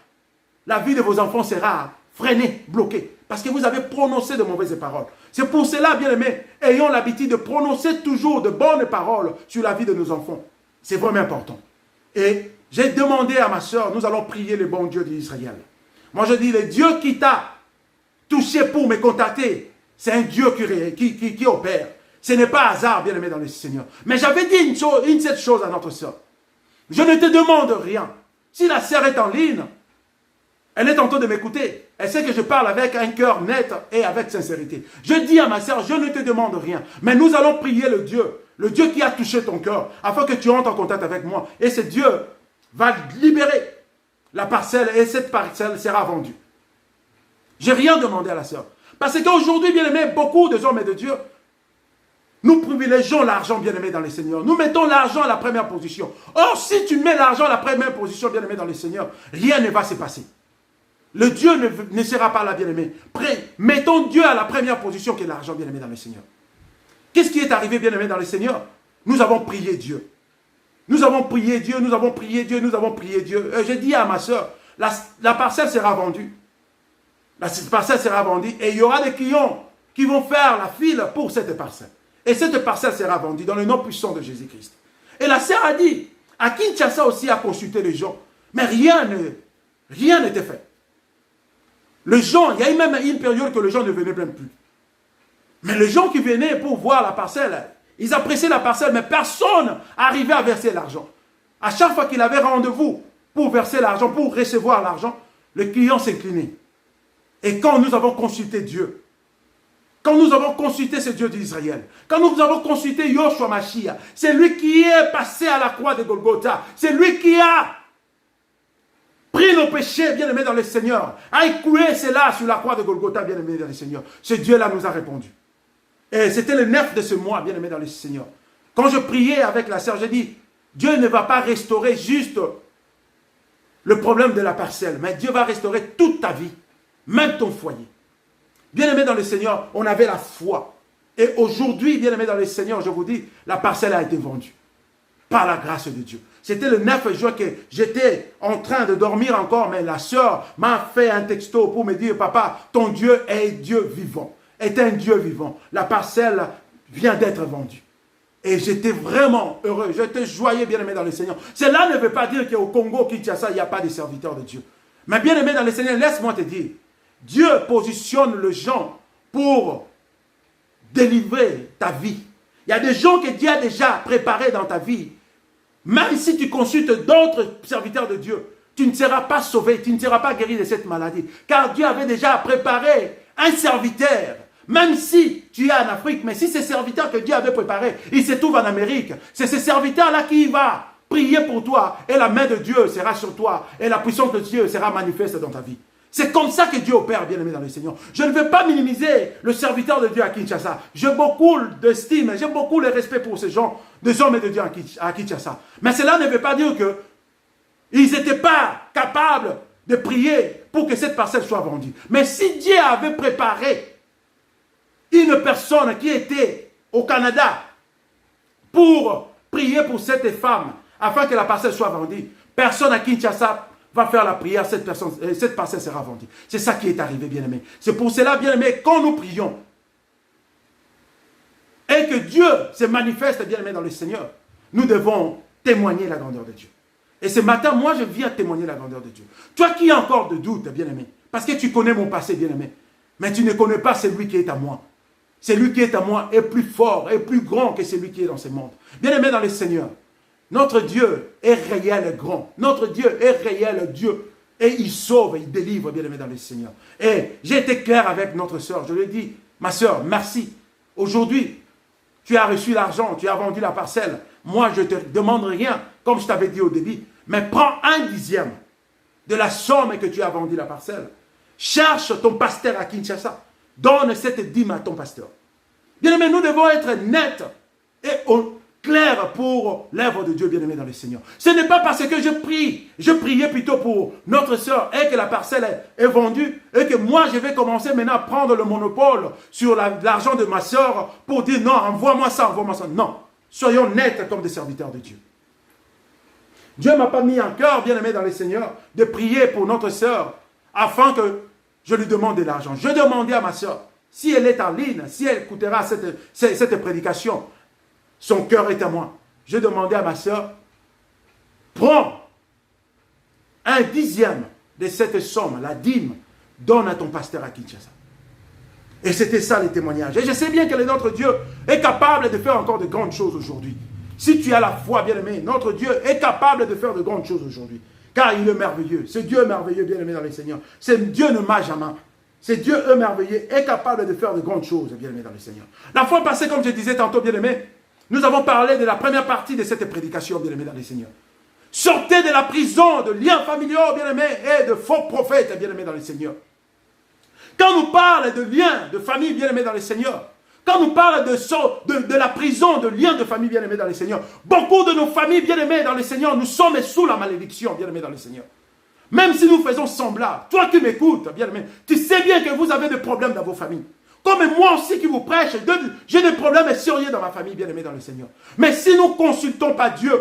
la vie de vos enfants sera freinée, bloquée. Parce que vous avez prononcé de mauvaises paroles. C'est pour cela, bien-aimés, ayons l'habitude de prononcer toujours de bonnes paroles sur la vie de nos enfants. C'est vraiment important. Et j'ai demandé à ma soeur, nous allons prier le bon Dieu d'Israël. Moi je dis, le Dieu qui t'a touché pour me contacter, c'est un Dieu qui opère. Ce n'est pas hasard, bien aimé dans le Seigneur. Mais j'avais dit une seule chose à notre sœur. Je ne te demande rien. Si la sœur est en ligne, elle est en train de m'écouter. Elle sait que je parle avec un cœur net et avec sincérité. Je dis à ma sœur, je ne te demande rien. Mais nous allons prier le Dieu qui a touché ton cœur, afin que tu entres en contact avec moi. Et ce Dieu va libérer la parcelle et cette parcelle sera vendue. Je n'ai rien demandé à la sœur. Parce qu'aujourd'hui, bien aimé, beaucoup de hommes et de Dieu, nous privilégions l'argent, bien aimé, dans le Seigneur. Nous mettons l'argent à la première position. Or, si tu mets l'argent à la première position, bien aimé, dans le Seigneur, rien ne va se passer. Le Dieu ne sera pas là, bien aimé. Mettons Dieu à la première position qui est l'argent, bien aimé, dans le Seigneur. Qu'est-ce qui est arrivé, bien aimé, dans le Seigneur? Nous avons prié Dieu. Nous avons prié Dieu, nous avons prié Dieu, nous avons prié Dieu. J'ai dit à ma soeur, la parcelle sera vendue. La parcelle sera vendue et il y aura des clients qui vont faire la file pour cette parcelle. Et cette parcelle sera vendue dans le nom puissant de Jésus-Christ. Et la sœur a dit, à Kinshasa aussi a consulté les gens, mais rien n'était fait. Les gens, il y a eu même une période que les gens ne venaient même plus. Mais les gens qui venaient pour voir la parcelle, ils appréciaient la parcelle, mais personne n'arrivait à verser l'argent. À chaque fois qu'il avait rendez-vous pour verser l'argent, pour recevoir l'argent, le client s'inclinait. Et quand nous avons consulté Dieu, quand nous avons consulté ce Dieu d'Israël, quand nous avons consulté Yoshua Mashiach, c'est lui qui est passé à la croix de Golgotha, c'est lui qui a pris nos péchés, bien aimés dans le Seigneur, a écoulé cela sur la croix de Golgotha, bien aimés dans le Seigneur. Ce Dieu-là nous a répondu. Et c'était le 9 de ce mois, bien aimés dans le Seigneur. Quand je priais avec la sœur, j'ai dit, Dieu ne va pas restaurer juste le problème de la parcelle, mais Dieu va restaurer toute ta vie, même ton foyer. Bien-aimé dans le Seigneur, on avait la foi. Et aujourd'hui, bien-aimé dans le Seigneur, je vous dis, la parcelle a été vendue par la grâce de Dieu. C'était le 9 juin que j'étais en train de dormir encore, mais la sœur m'a fait un texto pour me dire, papa, ton Dieu est Dieu vivant, est un Dieu vivant. La parcelle vient d'être vendue. Et j'étais vraiment heureux, j'étais joyeux, bien-aimé dans le Seigneur. Cela ne veut pas dire qu'au Congo, Kinshasa, il n'y a pas de serviteurs de Dieu. Mais bien-aimé dans le Seigneur, laisse-moi te dire, Dieu positionne les gens pour délivrer ta vie. Il y a des gens que Dieu a déjà préparés dans ta vie. Même si tu consultes d'autres serviteurs de Dieu, tu ne seras pas sauvé, tu ne seras pas guéri de cette maladie. Car Dieu avait déjà préparé un serviteur. Même si tu es en Afrique, mais si ces serviteurs que Dieu avait préparés, ils se trouvent en Amérique, c'est ce serviteur-là qui va prier pour toi et la main de Dieu sera sur toi et la puissance de Dieu sera manifeste dans ta vie. C'est comme ça que Dieu opère, bien-aimé dans le Seigneur. Je ne veux pas minimiser le serviteur de Dieu à Kinshasa. J'ai beaucoup d'estime, j'ai beaucoup de respect pour ces gens, des hommes de Dieu à Kinshasa. Mais cela ne veut pas dire qu'ils n'étaient pas capables de prier pour que cette parcelle soit vendue. Mais si Dieu avait préparé une personne qui était au Canada pour prier pour cette femme afin que la parcelle soit vendue, personne à Kinshasa va faire la prière, cette parcelle sera vendue. C'est ça qui est arrivé, bien-aimé. C'est pour cela, bien-aimé, quand nous prions et que Dieu se manifeste, bien-aimé, dans le Seigneur, nous devons témoigner la grandeur de Dieu. Et ce matin, moi, je viens témoigner la grandeur de Dieu. Toi qui as encore de doutes, bien-aimé, parce que tu connais mon passé, bien-aimé, mais tu ne connais pas celui qui est à moi. Celui qui est à moi est plus fort et plus grand que celui qui est dans ce monde. Bien-aimé dans le Seigneur, notre Dieu est réel et grand. Notre Dieu est réel Dieu. Et il sauve, il délivre, bien-aimé dans le Seigneur. Et j'ai été clair avec notre soeur. Je lui ai dit, ma soeur, merci. Aujourd'hui, tu as reçu l'argent, tu as vendu la parcelle. Moi, je ne te demande rien, comme je t'avais dit au début. Mais prends 1/10 de la somme que tu as vendu la parcelle. Cherche ton pasteur à Kinshasa. Donne cette dîme à ton pasteur. Bien-aimé, nous devons être nets et clair pour l'œuvre de Dieu, bien-aimé dans le Seigneur. Ce n'est pas parce que je priais plutôt pour notre soeur et que la parcelle est vendue et que moi je vais commencer maintenant à prendre le monopole sur l'argent de ma soeur pour dire non, envoie-moi ça, envoie-moi ça. Non, soyons nets comme des serviteurs de Dieu. Dieu ne m'a pas mis en cœur, bien-aimé dans le Seigneur, de prier pour notre soeur afin que je lui demande de l'argent. Je demandais à ma soeur, si elle est en ligne, si elle écoutera cette prédication, son cœur est à moi. Je demandais à ma soeur, prends 1/10 de cette somme, la dîme, donne à ton pasteur à Kinshasa. Et c'était ça les témoignages. Et je sais bien que notre Dieu est capable de faire encore de grandes choses aujourd'hui. Si tu as la foi, bien-aimé, notre Dieu est capable de faire de grandes choses aujourd'hui. Car il est merveilleux. Ce Dieu est merveilleux, bien-aimé dans le Seigneur. Ce Dieu ne m'a jamais. Ce Dieu est merveilleux, est capable de faire de grandes choses, bien-aimé dans le Seigneur. La fois passée, comme je disais tantôt, bien-aimé, nous avons parlé de la première partie de cette prédication, bien-aimé dans le Seigneur. Sortez de la prison de liens familiaux, bien-aimé, et de faux prophètes, bien-aimé dans le Seigneur. Quand on parle de liens de famille, bien-aimé dans le Seigneur, quand on parle de la prison, de liens de famille, bien-aimé dans le Seigneur, beaucoup de nos familles, bien-aimées dans le Seigneur, nous sommes sous la malédiction, bien-aimé dans le Seigneur. Même si nous faisons semblant, toi qui m'écoutes, bien-aimé, tu sais bien que vous avez des problèmes dans vos familles. Comme moi aussi qui vous prêche, j'ai des problèmes sérieux dans ma famille, bien-aimé dans le Seigneur. Mais si nous ne consultons pas Dieu,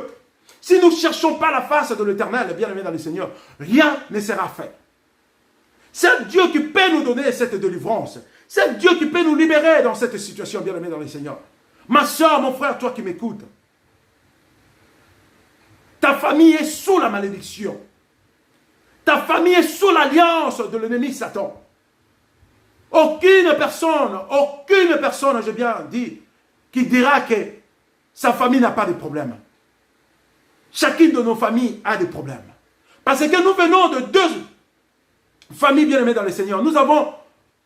si nous ne cherchons pas la face de l'Éternel, bien-aimé dans le Seigneur, rien ne sera fait. C'est Dieu qui peut nous donner cette délivrance. C'est Dieu qui peut nous libérer dans cette situation, bien-aimé dans le Seigneur. Ma soeur, mon frère, toi qui m'écoutes, ta famille est sous la malédiction. Ta famille est sous l'alliance de l'ennemi Satan. Aucune personne, j'ai bien dit, qui dira que sa famille n'a pas de problème. Chacune de nos familles a des problèmes. Parce que nous venons de deux familles bien-aimées dans le Seigneur. Nous avons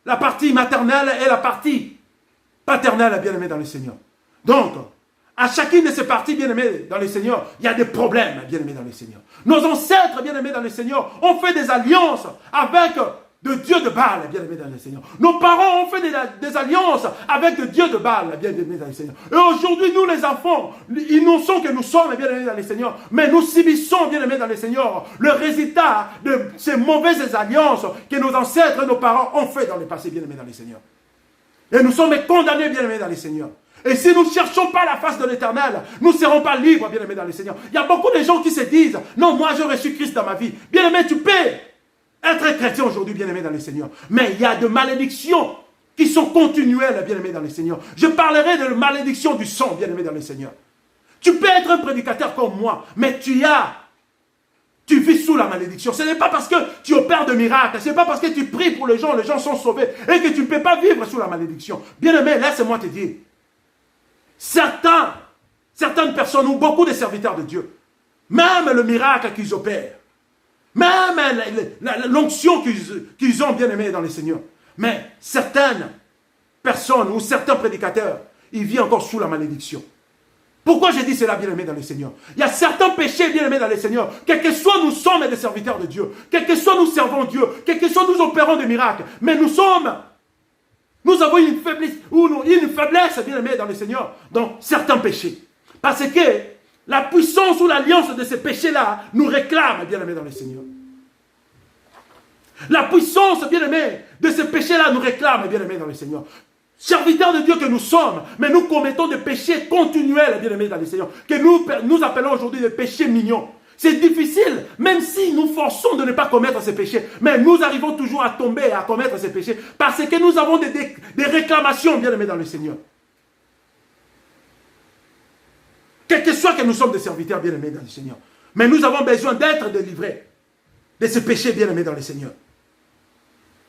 la partie maternelle et la partie paternelle bien-aimée dans le Seigneur. Donc, à chacune de ces parties bien-aimées dans le Seigneur, il y a des problèmes bien-aimés dans le Seigneur. Nos ancêtres bien-aimés dans le Seigneur ont fait des alliances avec de dieux de Baal, bien-aimés dans le Seigneur. Nos parents ont fait des alliances avec des dieux de Baal, bien-aimés dans le Seigneur. Et aujourd'hui, nous les enfants, innocents que nous sommes, bien-aimés dans le Seigneur, mais nous subissons, bien-aimés dans le Seigneur, le résultat de ces mauvaises alliances que nos ancêtres et nos parents ont fait dans le passé, bien-aimés dans le Seigneur. Et nous sommes condamnés, bien-aimés dans le Seigneur. Et si nous ne cherchons pas la face de l'Éternel, nous ne serons pas libres, bien-aimés dans le Seigneur. Il y a beaucoup de gens qui se disent, non, moi j'ai reçu Christ dans ma vie. Bien-aimé, tu peux être chrétien aujourd'hui, bien-aimé dans le Seigneur. Mais il y a de malédictions qui sont continuelles, bien-aimé dans le Seigneur. Je parlerai de la malédiction du sang, bien-aimé dans le Seigneur. Tu peux être un prédicateur comme moi, mais tu vis sous la malédiction. Ce n'est pas parce que tu opères de miracles, ce n'est pas parce que tu pries pour les gens sont sauvés, et que tu ne peux pas vivre sous la malédiction. Bien-aimé, laisse-moi te dire, certaines personnes ou beaucoup de serviteurs de Dieu, même le miracle qu'ils opèrent, même l'onction qu'ils ont bien aimé dans le Seigneur. Mais certaines personnes ou certains prédicateurs, ils vivent encore sous la malédiction. Pourquoi j'ai dit cela, bien aimé dans le Seigneur? Il y a certains péchés, bien aimés dans le Seigneur. Quel que soit nous sommes des serviteurs de Dieu. Quel que soit nous servons Dieu. Quel que soit nous opérons des miracles. Mais nous avons une faiblesse, bien aimé dans le Seigneur, dans certains péchés. Parce que la puissance ou l'alliance de ces péchés-là nous réclame, bien-aimés dans le Seigneur. La puissance, bien-aimés, de ces péchés-là nous réclame, bien-aimés dans le Seigneur. Serviteurs de Dieu que nous sommes, mais nous commettons des péchés continuels, bien-aimés dans le Seigneur, que nous appelons aujourd'hui des péchés mignons. C'est difficile, même si nous forçons de ne pas commettre ces péchés, mais nous arrivons toujours à tomber, à commettre ces péchés, parce que nous avons des réclamations, bien-aimés dans le Seigneur. Quel que soit que nous sommes des serviteurs bien-aimés dans le Seigneur. Mais nous avons besoin d'être délivrés de ces péchés bien-aimés dans le Seigneur.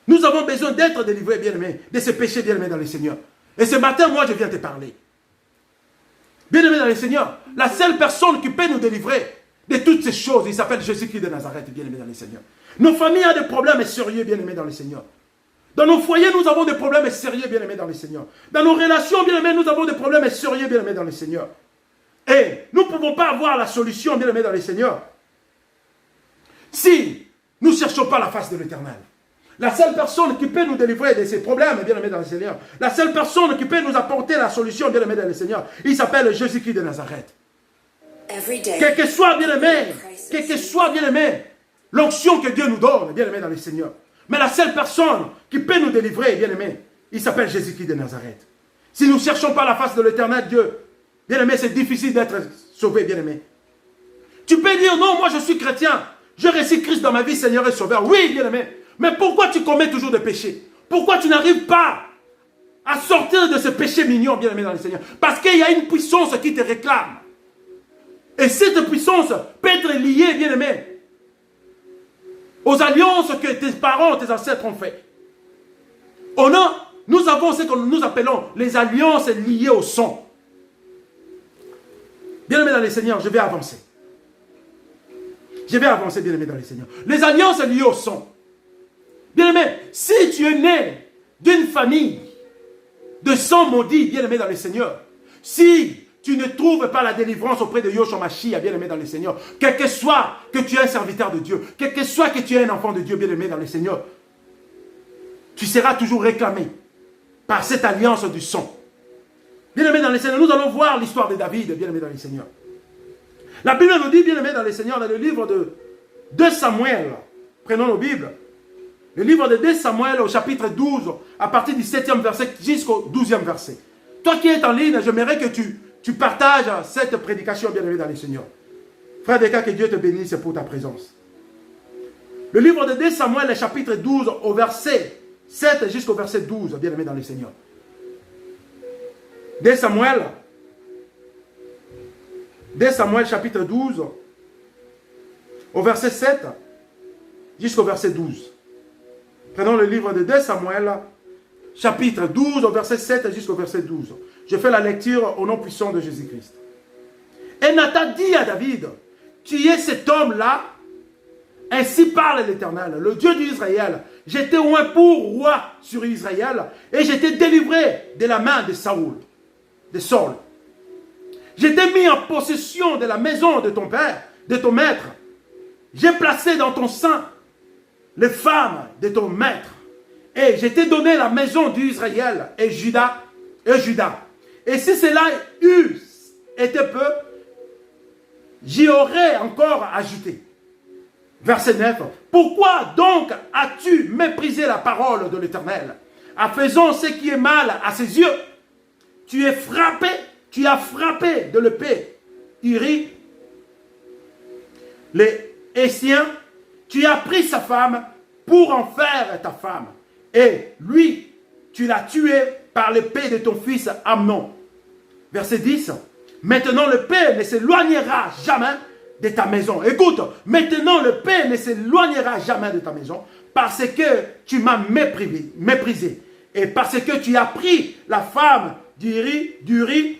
Nous avons besoin d'être délivrés bien-aimés de ces péchés bien-aimés dans le Seigneur. Et ce matin, moi, je viens te parler. Bien-aimés dans le Seigneur, la seule personne qui peut nous délivrer de toutes ces choses, il s'appelle Jésus-Christ de Nazareth, bien-aimés dans le Seigneur. Nos familles ont des problèmes sérieux, bien-aimés dans le Seigneur. Dans nos foyers, nous avons des problèmes sérieux, bien-aimés dans le Seigneur. Dans nos relations, bien-aimés, nous avons des problèmes sérieux, bien-aimés dans le Seigneur. Et nous ne pouvons pas avoir la solution, bien aimé dans le Seigneur, si nous ne cherchons pas la face de l'Éternel. La seule personne qui peut nous délivrer de ces problèmes, bien aimé dans le Seigneur, la seule personne qui peut nous apporter la solution, bien aimé dans le Seigneur, il s'appelle Jésus-Christ de Nazareth. Quel que soit, bien aimé, l'onction que Dieu nous donne, bien aimé dans le Seigneur. Mais la seule personne qui peut nous délivrer, bien aimé, il s'appelle Jésus-Christ de Nazareth. Si nous ne cherchons pas la face de l'Éternel Dieu, bien-aimé, c'est difficile d'être sauvé, bien-aimé. Tu peux dire, non, moi je suis chrétien. J'ai reçu Christ dans ma vie, Seigneur et Sauveur. Oui, bien-aimé. Mais pourquoi tu commets toujours des péchés? Pourquoi tu n'arrives pas à sortir de ce péché mignon, bien-aimé dans le Seigneur? Parce qu'il y a une puissance qui te réclame. Et cette puissance peut être liée, bien-aimé, aux alliances que tes parents, tes ancêtres ont fait. Nous avons ce que nous appelons les alliances liées au sang. Bien-aimé dans le Seigneur, je vais avancer. Je vais avancer, bien-aimé dans le Seigneur. Les alliances liées au sang. Bien-aimé, si tu es né d'une famille de sang maudit, bien-aimé dans le Seigneur, si tu ne trouves pas la délivrance auprès de Yahshua Mashiach, bien-aimé dans le Seigneur, quel que soit que tu es un serviteur de Dieu, quel que soit que tu es un enfant de Dieu, bien-aimé dans le Seigneur, tu seras toujours réclamé par cette alliance du sang. Bien-aimés dans le Seigneur, nous allons voir l'histoire de David, bien-aimé dans le Seigneur. La Bible nous dit, bien-aimé dans le Seigneur, dans le livre de 2 Samuel, prenons nos Bibles, le livre de 2 Samuel au chapitre 12, à partir du 7e verset jusqu'au 12e verset. Toi qui es en ligne, j'aimerais que tu partages cette prédication, bien-aimé dans le Seigneur. Frère Deka, que Dieu te bénisse pour ta présence. Le livre de 2 Samuel, chapitre 12, au verset 7 jusqu'au verset 12, bien-aimé dans le Seigneur. 2 Samuel chapitre 12, au verset 7 jusqu'au verset 12. Prenons le livre de 2 Samuel, chapitre 12, au verset 7 jusqu'au verset 12. Je fais la lecture au nom puissant de Jésus-Christ. Et Nathan dit à David, qui est cet homme-là? Ainsi parle l'Éternel, le Dieu d'Israël. J'étais oint pour roi sur Israël, et j'étais délivré de la main de Saül. De Saul. J'étais mis en possession de la maison de ton père, de ton maître. J'ai placé dans ton sein les femmes de ton maître. Et je t'ai donné la maison d'Israël et Juda. Et si cela eût été peu, j'y aurais encore ajouté. Verset 9. Pourquoi donc as-tu méprisé la parole de l'Éternel, en faisant ce qui est mal à ses yeux? Tu as frappé de l'épée Uri, les Hétiens, tu as pris sa femme pour en faire ta femme. Et lui, tu l'as tué par l'épée de ton fils Amnon. Verset 10. Maintenant l'épée ne s'éloignera jamais de ta maison. Écoute, maintenant l'épée ne s'éloignera jamais de ta maison parce que tu m'as méprisé. Et parce que tu as pris la femme d'Uri,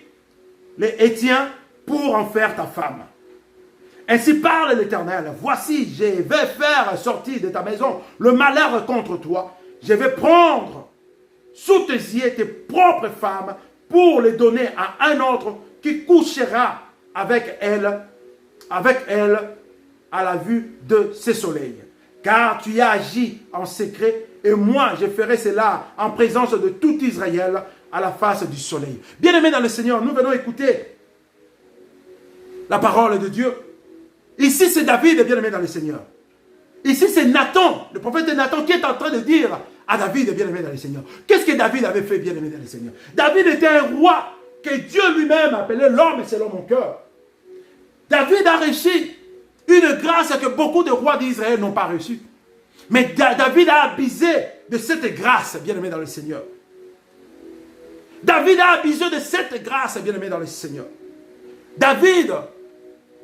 les Hétiens, pour en faire ta femme. Ainsi parle l'Éternel. Voici, je vais faire sortir de ta maison le malheur contre toi. Je vais prendre sous tes yeux tes propres femmes pour les donner à un autre qui couchera avec elle à la vue de ses soleils. Car tu as agi en secret et moi je ferai cela en présence de tout Israël à la face du soleil. Bien-aimés dans le Seigneur, nous venons écouter la parole de Dieu. Ici c'est David, bien-aimé dans le Seigneur. Ici c'est Nathan, le prophète Nathan qui est en train de dire à David, bien-aimé dans le Seigneur. Qu'est-ce que David avait fait, bien-aimé dans le Seigneur? David était un roi que Dieu lui-même appelait l'homme selon mon cœur. David a reçu une grâce que beaucoup de rois d'Israël n'ont pas reçue. Mais David a abusé de cette grâce, bien-aimé dans le Seigneur. David a abusé de cette grâce, bien-aimé dans le Seigneur. David,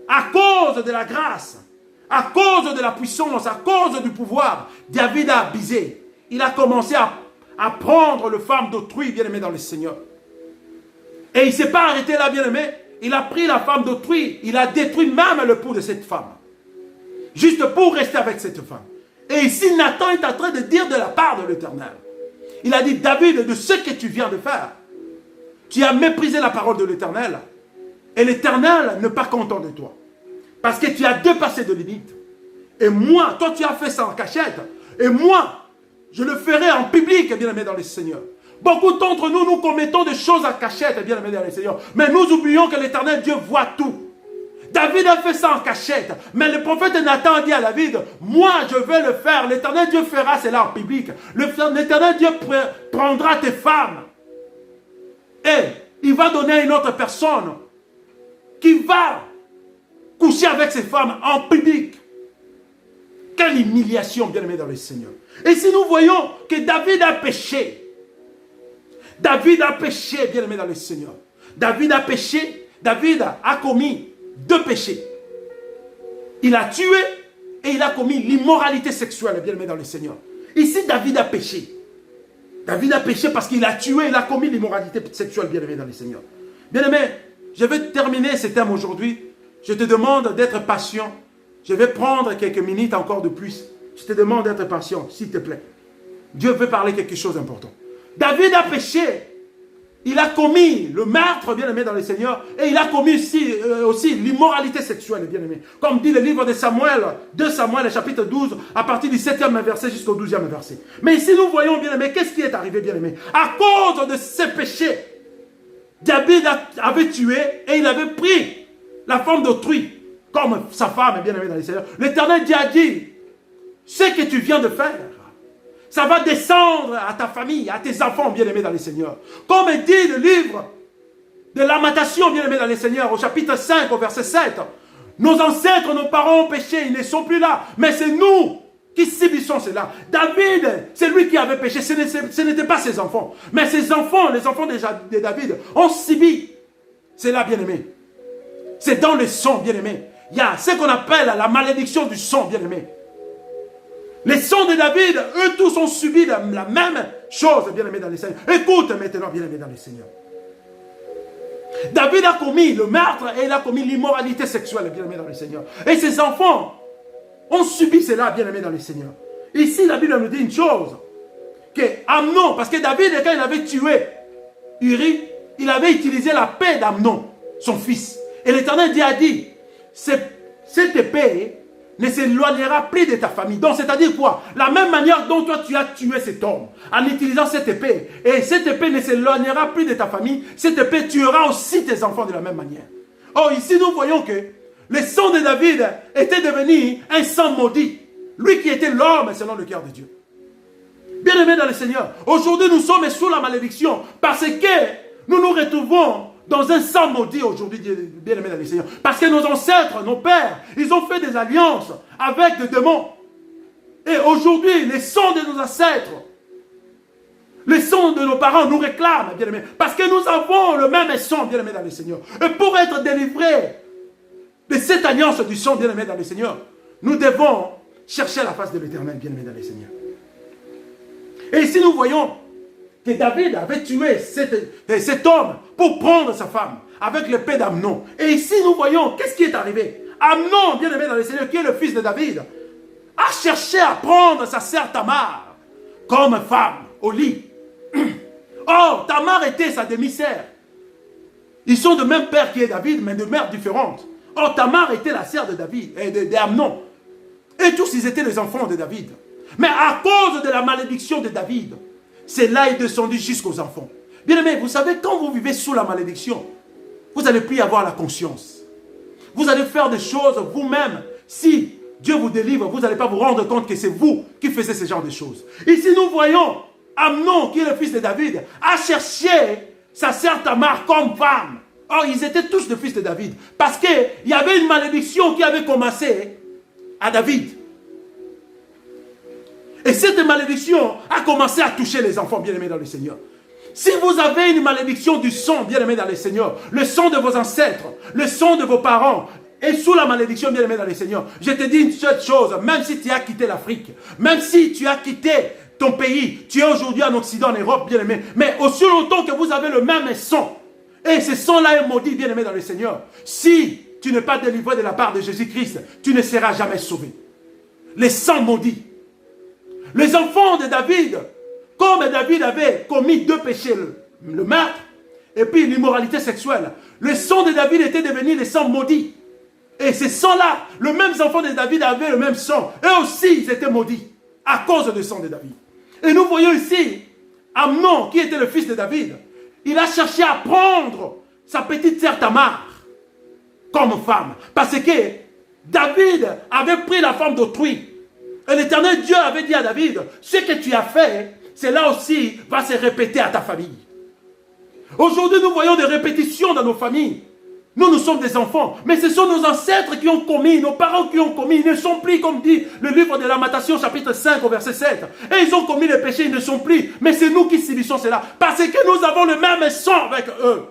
à cause de la grâce, à cause de la puissance, à cause du pouvoir, David a abusé. Il a commencé à prendre les femmes d'autrui, bien-aimé dans le Seigneur. Et il ne s'est pas arrêté là, bien-aimé. Il a pris la femme d'autrui. Il a détruit même le pouls de cette femme. Juste pour rester avec cette femme. Et ici, Nathan est en train de dire de la part de l'Éternel. Il a dit, David, de ce que tu viens de faire, tu as méprisé la parole de l'Éternel. Et l'Éternel n'est pas content de toi. Parce que tu as dépassé de limites. Et moi, toi tu as fait ça en cachette. Et moi, je le ferai en public, bien-aimé dans le Seigneur. Beaucoup d'entre nous, nous commettons des choses en cachette, bien-aimé dans le Seigneur. Mais nous oublions que l'Éternel Dieu voit tout. David a fait ça en cachette. Mais le prophète Nathan a dit à David, moi je vais le faire. L'Éternel Dieu fera cela en public. L'Éternel Dieu prendra tes femmes. Et il va donner à une autre personne qui va coucher avec ces femmes en public. Quelle humiliation, bien-aimé dans le Seigneur. Et si nous voyons que David a péché, bien-aimé dans le Seigneur. David a péché, David a commis 2 péchés. Il a tué et il a commis l'immoralité sexuelle, bien-aimé dans le Seigneur. Ici, David a péché. David a péché parce qu'il a tué, il a commis l'immoralité sexuelle, bien-aimé dans le Seigneur. Bien-aimé, je vais terminer ce thème aujourd'hui. Je te demande d'être patient. Je vais prendre quelques minutes encore de plus. Je te demande d'être patient, s'il te plaît. Dieu veut parler quelque chose d'important. David a péché. Il a commis le meurtre, bien-aimé dans le Seigneur. Et il a commis aussi l'immoralité sexuelle, bien-aimé. Comme dit le livre de Samuel, 2 Samuel, chapitre 12, à partir du 7e verset jusqu'au 12e verset. Mais ici, nous voyons, bien-aimé, qu'est-ce qui est arrivé, bien-aimé? À cause de ces péchés, David avait tué et il avait pris la femme d'autrui comme sa femme, bien-aimé dans le Seigneur. L'Éternel Dieu a dit, ce que tu viens de faire, ça va descendre à ta famille, à tes enfants, bien-aimés dans le Seigneur. Comme dit le livre de Lamentation, bien-aimés dans le Seigneur, au chapitre 5, au verset 7. Nos ancêtres, nos parents ont péché, ils ne sont plus là. Mais c'est nous qui subissons cela. David, c'est lui qui avait péché, ce n'était pas ses enfants. Mais ses enfants, les enfants de David, ont subi cela, bien-aimés. C'est dans le sang, bien-aimés. Il y a ce qu'on appelle la malédiction du sang, bien-aimés. Les sons de David, eux tous ont subi la même chose, bien-aimés dans le Seigneur. Écoute maintenant, bien-aimés dans le Seigneur. David a commis le meurtre et il a commis l'immoralité sexuelle, bien-aimés dans le Seigneur. Et ses enfants ont subi cela, bien-aimés dans le Seigneur. Ici, la Bible nous dit une chose. Que Amnon, parce que David, quand il avait tué Uri, il avait utilisé la paix d'Amnon, son fils. Et l'Éternel Dieu a dit, cette épée ne s'éloignera plus de ta famille. Donc, c'est-à-dire quoi? La même manière dont toi, tu as tué cet homme en utilisant cette épée, et cette épée ne s'éloignera plus de ta famille, cette épée tuera aussi tes enfants de la même manière. Or, ici, nous voyons que le sang de David était devenu un sang maudit. Lui qui était l'homme selon le cœur de Dieu. Bien-aimés dans le Seigneur, aujourd'hui, nous sommes sous la malédiction parce que nous nous retrouvons dans un sang maudit aujourd'hui, bien-aimés dans le Seigneur. Parce que nos ancêtres, nos pères, ils ont fait des alliances avec des démons. Et aujourd'hui, les sangs de nos ancêtres, les sangs de nos parents nous réclament, bien-aimés. Parce que nous avons le même sang, bien-aimés dans le Seigneur. Et pour être délivrés de cette alliance du sang, bien-aimés dans le Seigneur, nous devons chercher la face de l'Éternel, bien-aimés dans le Seigneur. Et ici, nous voyons que David avait tué cet homme pour prendre sa femme avec l'épée d'Amnon. Et ici, nous voyons qu'est-ce qui est arrivé. Amnon, bien-aimé dans le Seigneur, qui est le fils de David, a cherché à prendre sa sœur Tamar comme femme au lit. Or, Tamar était sa demi-sœur. Ils sont de même père qui est David, mais de mères différentes. Or, Tamar était la sœur de David, d'Amnon. Et tous, ils étaient les enfants de David. Mais à cause de la malédiction de David, c'est là il est descendu jusqu'aux enfants. Bien aimé, vous savez, quand vous vivez sous la malédiction, vous n'allez plus avoir la conscience. Vous allez faire des choses vous-même. Si Dieu vous délivre, vous n'allez pas vous rendre compte que c'est vous qui faisiez ce genre de choses. Ici, nous voyons Amnon, qui est le fils de David, a cherché sa sœur Tamar comme femme. Or, ils étaient tous le fils de David. Parce qu'il y avait une malédiction qui avait commencé à David. Et cette malédiction a commencé à toucher les enfants bien-aimés dans le Seigneur. Si vous avez une malédiction du sang bien-aimé dans le Seigneur, le sang de vos ancêtres, le sang de vos parents, et sous la malédiction bien-aimé dans le Seigneur, je te dis une seule chose, même si tu as quitté l'Afrique, même si tu as quitté ton pays, tu es aujourd'hui en Occident, en Europe, bien-aimé, mais aussi longtemps que vous avez le même sang, et ce sang-là est maudit, bien-aimé dans le Seigneur, si tu n'es pas délivré de la part de Jésus-Christ, tu ne seras jamais sauvé. Les sangs maudits. Les enfants de David, comme David avait commis 2 péchés, le meurtre et puis l'immoralité sexuelle, le sang de David était devenu le sang maudit. Et ces sangs-là, les mêmes enfants de David avaient le même sang. Eux aussi, ils étaient maudits à cause du sang de David. Et nous voyons ici Amnon, qui était le fils de David, il a cherché à prendre sa petite sœur Tamar comme femme. Parce que David avait pris la femme d'autrui. Et l'Éternel Dieu avait dit à David, ce que tu as fait, cela aussi va se répéter à ta famille. Aujourd'hui, nous voyons des répétitions dans nos familles. Nous sommes des enfants, mais ce sont nos ancêtres qui ont commis, nos parents qui ont commis. Ils ne sont plus, comme dit le livre de Lamentation, chapitre 5, au verset 7. Et ils ont commis les péchés, ils ne sont plus. Mais c'est nous qui subissons cela, parce que nous avons le même sang avec eux.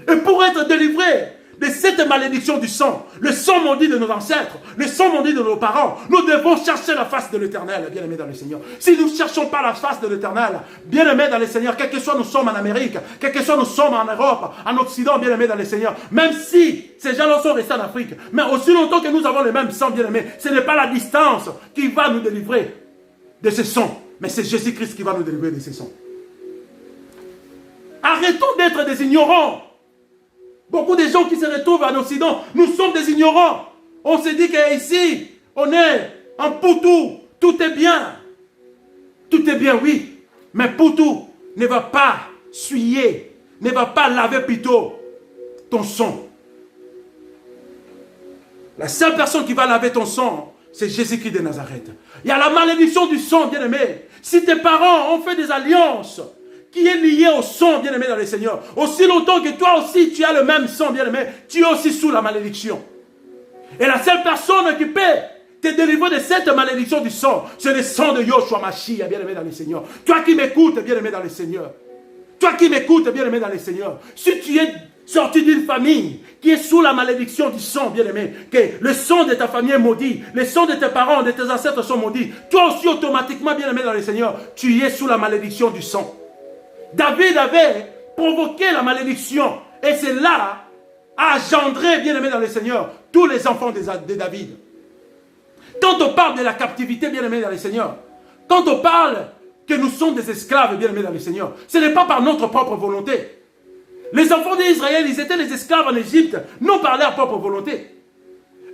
Et pour être délivrés de cette malédiction du sang, le sang maudit de nos ancêtres, le sang maudit de nos parents, nous devons chercher la face de l'Éternel, bien-aimés dans le Seigneur. Si nous ne cherchons pas la face de l'Éternel, bien-aimés dans le Seigneur, quel que soit nous sommes en Amérique, quel que soit nous sommes en Europe, en Occident, bien-aimés dans le Seigneur, même si ces gens-là sont restés en Afrique, mais aussi longtemps que nous avons le même sang, bien-aimés, ce n'est pas la distance qui va nous délivrer de ce sang, mais c'est Jésus-Christ qui va nous délivrer de ce sang. Arrêtons d'être des ignorants. Beaucoup de gens qui se retrouvent en Occident, nous sommes des ignorants. On se dit qu'ici, on est en Poutou, tout est bien. Tout est bien, oui. Mais Poutou ne va pas suyer, ne va pas laver plutôt ton sang. La seule personne qui va laver ton sang, c'est Jésus-Christ de Nazareth. Il y a la malédiction du sang, bien-aimé. Si tes parents ont fait des alliances qui est lié au sang, bien-aimé dans le Seigneur, aussi longtemps que toi aussi tu as le même sang, bien-aimé, tu es aussi sous la malédiction. Et la seule personne qui peut te délivrer de cette malédiction du sang, c'est le sang de Yoshua Mashiach, bien-aimé dans le Seigneur. Toi qui m'écoutes, bien-aimé dans le Seigneur. Toi qui m'écoutes, bien-aimé dans le Seigneur. Si tu es sorti d'une famille qui est sous la malédiction du sang, bien-aimé, que le sang de ta famille est maudit, le sang de tes parents, de tes ancêtres sont maudits, toi aussi automatiquement, bien-aimé dans le Seigneur, tu es sous la malédiction du sang. David avait provoqué la malédiction et cela a engendré, bien-aimé dans le Seigneur, tous les enfants de David. Quand on parle de la captivité, bien-aimé dans le Seigneur, quand on parle que nous sommes des esclaves, bien-aimés dans le Seigneur, ce n'est pas par notre propre volonté. Les enfants d'Israël, ils étaient les esclaves en Égypte, non par leur propre volonté.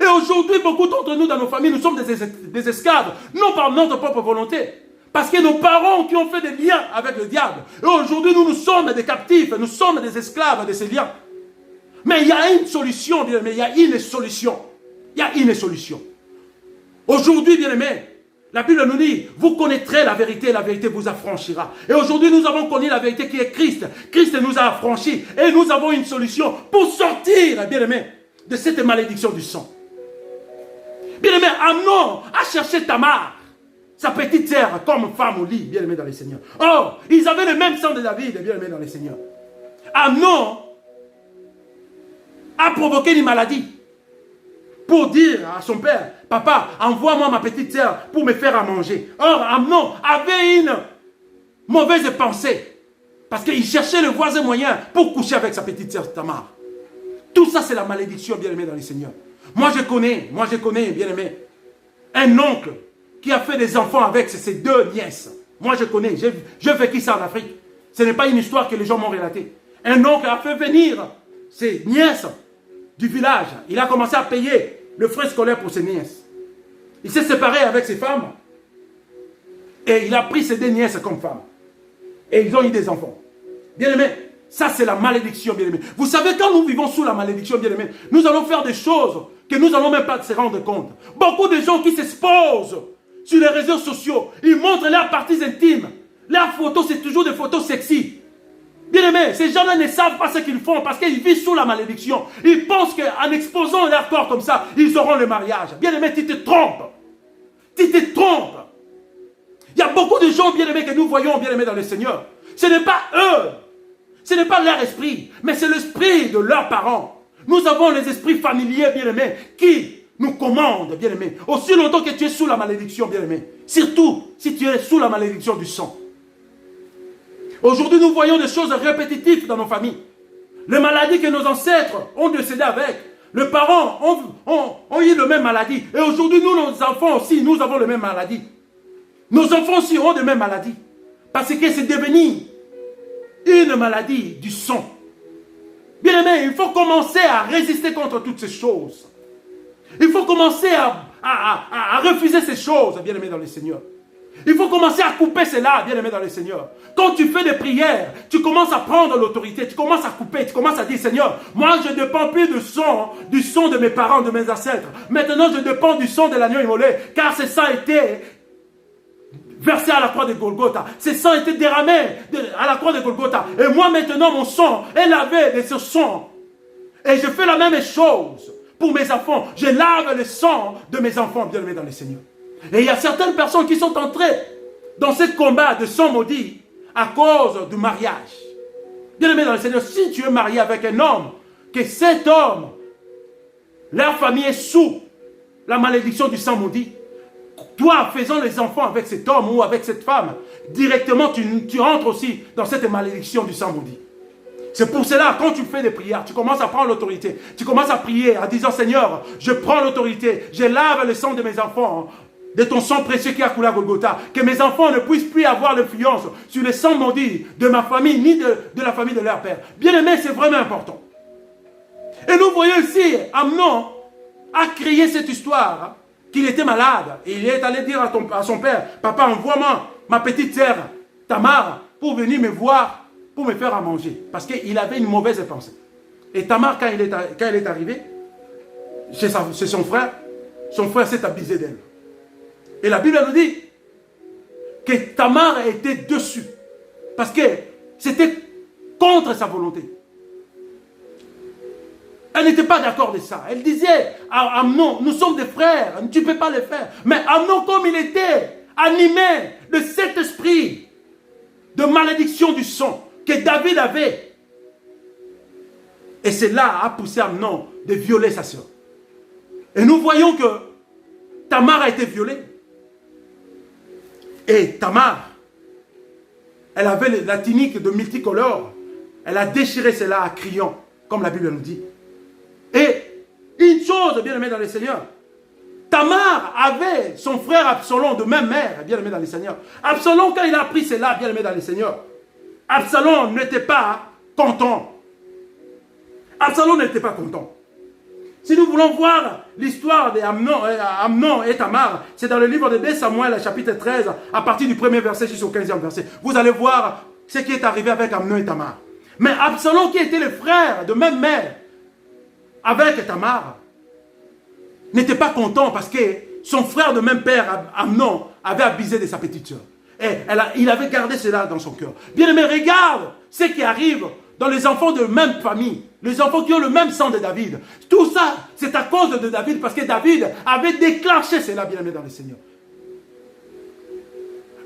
Et Et aujourd'hui, beaucoup d'entre nous dans nos familles, nous sommes des esclaves, non par notre propre volonté. Parce que nos parents qui ont fait des liens avec le diable. Et aujourd'hui, nous sommes des captifs, nous sommes des esclaves de ces liens. Mais il y a une solution, bien-aimé, il y a une solution. Il y a une solution. Aujourd'hui, bien-aimé, la Bible nous dit, vous connaîtrez la vérité vous affranchira. Et aujourd'hui, nous avons connu la vérité qui est Christ. Christ nous a affranchis et nous avons une solution pour sortir, bien-aimé, de cette malédiction du sang. Bien-aimé, Amnon a cherché Tamar, sa petite sœur, comme femme au lit, bien-aimé dans les Seigneurs. Or, ils avaient le même sang de David, bien-aimé dans les Seigneurs. Amnon a provoqué une maladie pour dire à son père, papa, envoie-moi ma petite sœur pour me faire à manger. Or, Amnon avait une mauvaise pensée parce qu'il cherchait le voisin moyen pour coucher avec sa petite sœur Tamar. Tout ça, c'est la malédiction, bien-aimé dans les Seigneurs. Moi, je connais, bien-aimé, un oncle qui a fait des enfants avec ses deux nièces. Moi, je connais, j'ai vécu ça en Afrique. Ce n'est pas une histoire que les gens m'ont relatée. Un oncle a fait venir ses nièces du village. Il a commencé à payer le frais scolaire pour ses nièces. Il s'est séparé avec ses femmes. Et il a pris ses deux nièces comme femmes. Et ils ont eu des enfants. Bien-aimé, ça c'est la malédiction, bien-aimé. Vous savez, quand nous vivons sous la malédiction, bien-aimé, nous allons faire des choses que nous n'allons même pas se rendre compte. Beaucoup de gens qui s'exposent sur les réseaux sociaux, ils montrent leurs parties intimes. Leurs photos, c'est toujours des photos sexy. Bien-aimés, ces gens-là ne savent pas ce qu'ils font parce qu'ils vivent sous la malédiction. Ils pensent qu'en exposant leur corps comme ça, ils auront le mariage. Bien-aimé, tu te trompes. Tu te trompes. Il y a beaucoup de gens, bien-aimés, que nous voyons, bien-aimés, dans le Seigneur. Ce n'est pas eux. Ce n'est pas leur esprit, mais c'est l'esprit de leurs parents. Nous avons les esprits familiers, bien-aimés, qui nous commandent, bien-aimés. Aussi longtemps que tu es sous la malédiction, bien-aimé. Surtout si tu es sous la malédiction du sang. Aujourd'hui, nous voyons des choses répétitives dans nos familles. Les maladies que nos ancêtres ont décédé avec. Les parents ont eu la même maladie. Et aujourd'hui, nous, nos enfants aussi, nous avons la même maladie. Nos enfants aussi ont les mêmes maladies. Parce que c'est devenu une maladie du sang. Bien aimé, il faut commencer à résister contre toutes ces choses. Il faut commencer à refuser ces choses, bien aimé dans le Seigneur. Il faut commencer à couper cela, bien aimé dans le Seigneur. Quand tu fais des prières, tu commences à prendre l'autorité, tu commences à couper, tu commences à dire, Seigneur, moi je ne dépends plus du sang de mes parents, de mes ancêtres. Maintenant je dépends du sang de l'agneau immolé, car ce sang a été versé à la croix de Golgotha. Ce sang a été déramé à la croix de Golgotha. Et moi maintenant mon sang est lavé de ce sang. Et je fais la même chose pour mes enfants. Je lave le sang de mes enfants, bien aimés dans le Seigneur. Et il y a certaines personnes qui sont entrées dans ce combat de sang maudit à cause du mariage. Bien aimé dans le Seigneur, si tu es marié avec un homme, que cet homme, leur famille est sous la malédiction du sang maudit, toi, faisant les enfants avec cet homme ou avec cette femme, directement tu entres aussi dans cette malédiction du sang maudit. C'est pour cela, quand tu fais des prières, tu commences à prendre l'autorité. Tu commences à prier en disant, Seigneur, je prends l'autorité, je lave le sang de mes enfants, de ton sang précieux qui a coulé à Golgotha. Que mes enfants ne puissent plus avoir l'influence sur le sang maudit de ma famille, ni de la famille de leur père. Bien aimé, c'est vraiment important. Et nous voyons ici, Amnon a créé cette histoire, qu'il était malade. Et il est allé dire à son père, papa, envoie-moi ma petite sœur, Tamar, pour venir me voir, pour me faire à manger. Parce qu'il avait une mauvaise pensée. Et Tamar, quand elle est arrivée, chez son frère s'est abusé d'elle. Et la Bible nous dit que Tamar était dessus. Parce que c'était contre sa volonté. Elle n'était pas d'accord de ça. Elle disait à Amnon, nous sommes des frères, tu ne peux pas le faire. Mais Amnon, comme il était animé de cet esprit de malédiction du sang que David avait, et cela a poussé Amnon de violer sa soeur. Et nous voyons que Tamar a été violée. Et Tamar, elle avait la tunique de multicolore. Elle a déchiré cela en criant, comme la Bible nous dit. Et une chose, bien aimé dans le Seigneur, Tamar avait son frère Absalom de même mère, bien aimé dans le Seigneur. Absalom, quand il a appris cela, bien aimé dans le Seigneur, Absalom n'était pas content. Absalom n'était pas content. Si nous voulons voir l'histoire d'Amnon et Tamar, c'est dans le livre de 2 Samuel, chapitre 13, à partir du 1er verset jusqu'au 15e verset. Vous allez voir ce qui est arrivé avec Amnon et Tamar. Mais Absalom, qui était le frère de même mère avec Tamar, n'était pas content parce que son frère de même père, Amnon, avait abusé de sa petite soeur. Et il avait gardé cela dans son cœur. Bien aimé, regarde ce qui arrive dans les enfants de même famille, les enfants qui ont le même sang de David. Tout ça, c'est à cause de David, parce que David avait déclenché cela, bien aimé, dans le Seigneur.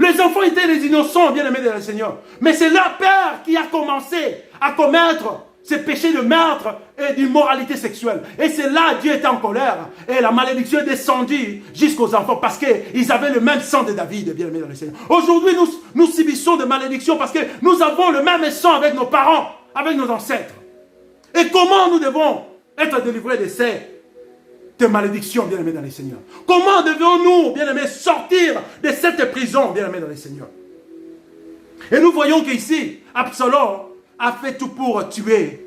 Les enfants étaient les innocents, bien aimés dans le Seigneur. Mais c'est leur père qui a commencé à commettre ces péchés de meurtre et d'immoralité sexuelle. Et c'est là Dieu était en colère. Et la malédiction est descendue jusqu'aux enfants parce qu'ils avaient le même sang de David, bien aimé dans le Seigneur. Aujourd'hui, nous subissons des malédictions parce que nous avons le même sang avec nos parents, avec nos ancêtres. Et comment nous devons être délivrés de ces malédictions, bien aimés dans le Seigneur? Comment devons-nous, bien aimés, sortir de cette prison, bien aimés dans le Seigneur? Et nous voyons qu'ici, Absalom a fait tout pour tuer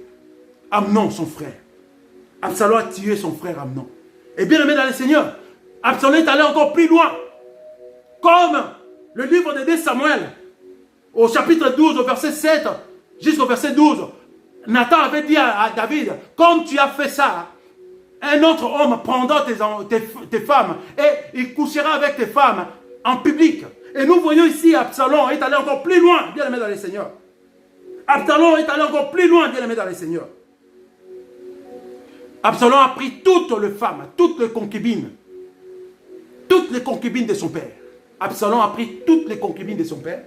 Amnon, son frère. Absalom a tué son frère Amnon. Et bien aimé dans le Seigneur, Absalom est allé encore plus loin. Comme le livre de 2 Samuel, au chapitre 12, au verset 7, jusqu'au verset 12, Nathan avait dit à David, comme tu as fait ça, un autre homme prendra tes femmes et il couchera avec tes femmes en public. Et nous voyons ici, Absalom est allé encore plus loin, bien aimé dans le Seigneur. Absalom est allé encore plus loin, bien aimé dans le Seigneur. Absalom a pris toutes les femmes, toutes les concubines de son père. Absalom a pris toutes les concubines de son père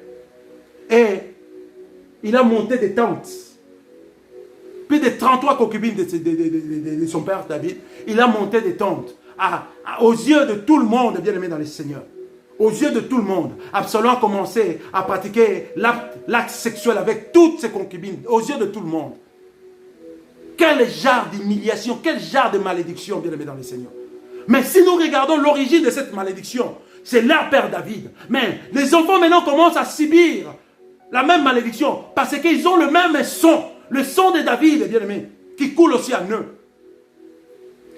et il a monté des tentes. Plus de 33 concubines de son père David. Il a monté des tentes aux yeux de tout le monde, bien aimé dans le Seigneur. Aux yeux de tout le monde, Absalom a commencé à pratiquer l'acte sexuel avec toutes ses concubines, aux yeux de tout le monde. Quel genre d'humiliation, quel genre de malédiction, bien aimé dans le Seigneur. Mais si nous regardons l'origine de cette malédiction, c'est leur père David. Mais les enfants maintenant commencent à subir la même malédiction parce qu'ils ont le même sang, le sang de David, bien aimé, qui coule aussi en eux.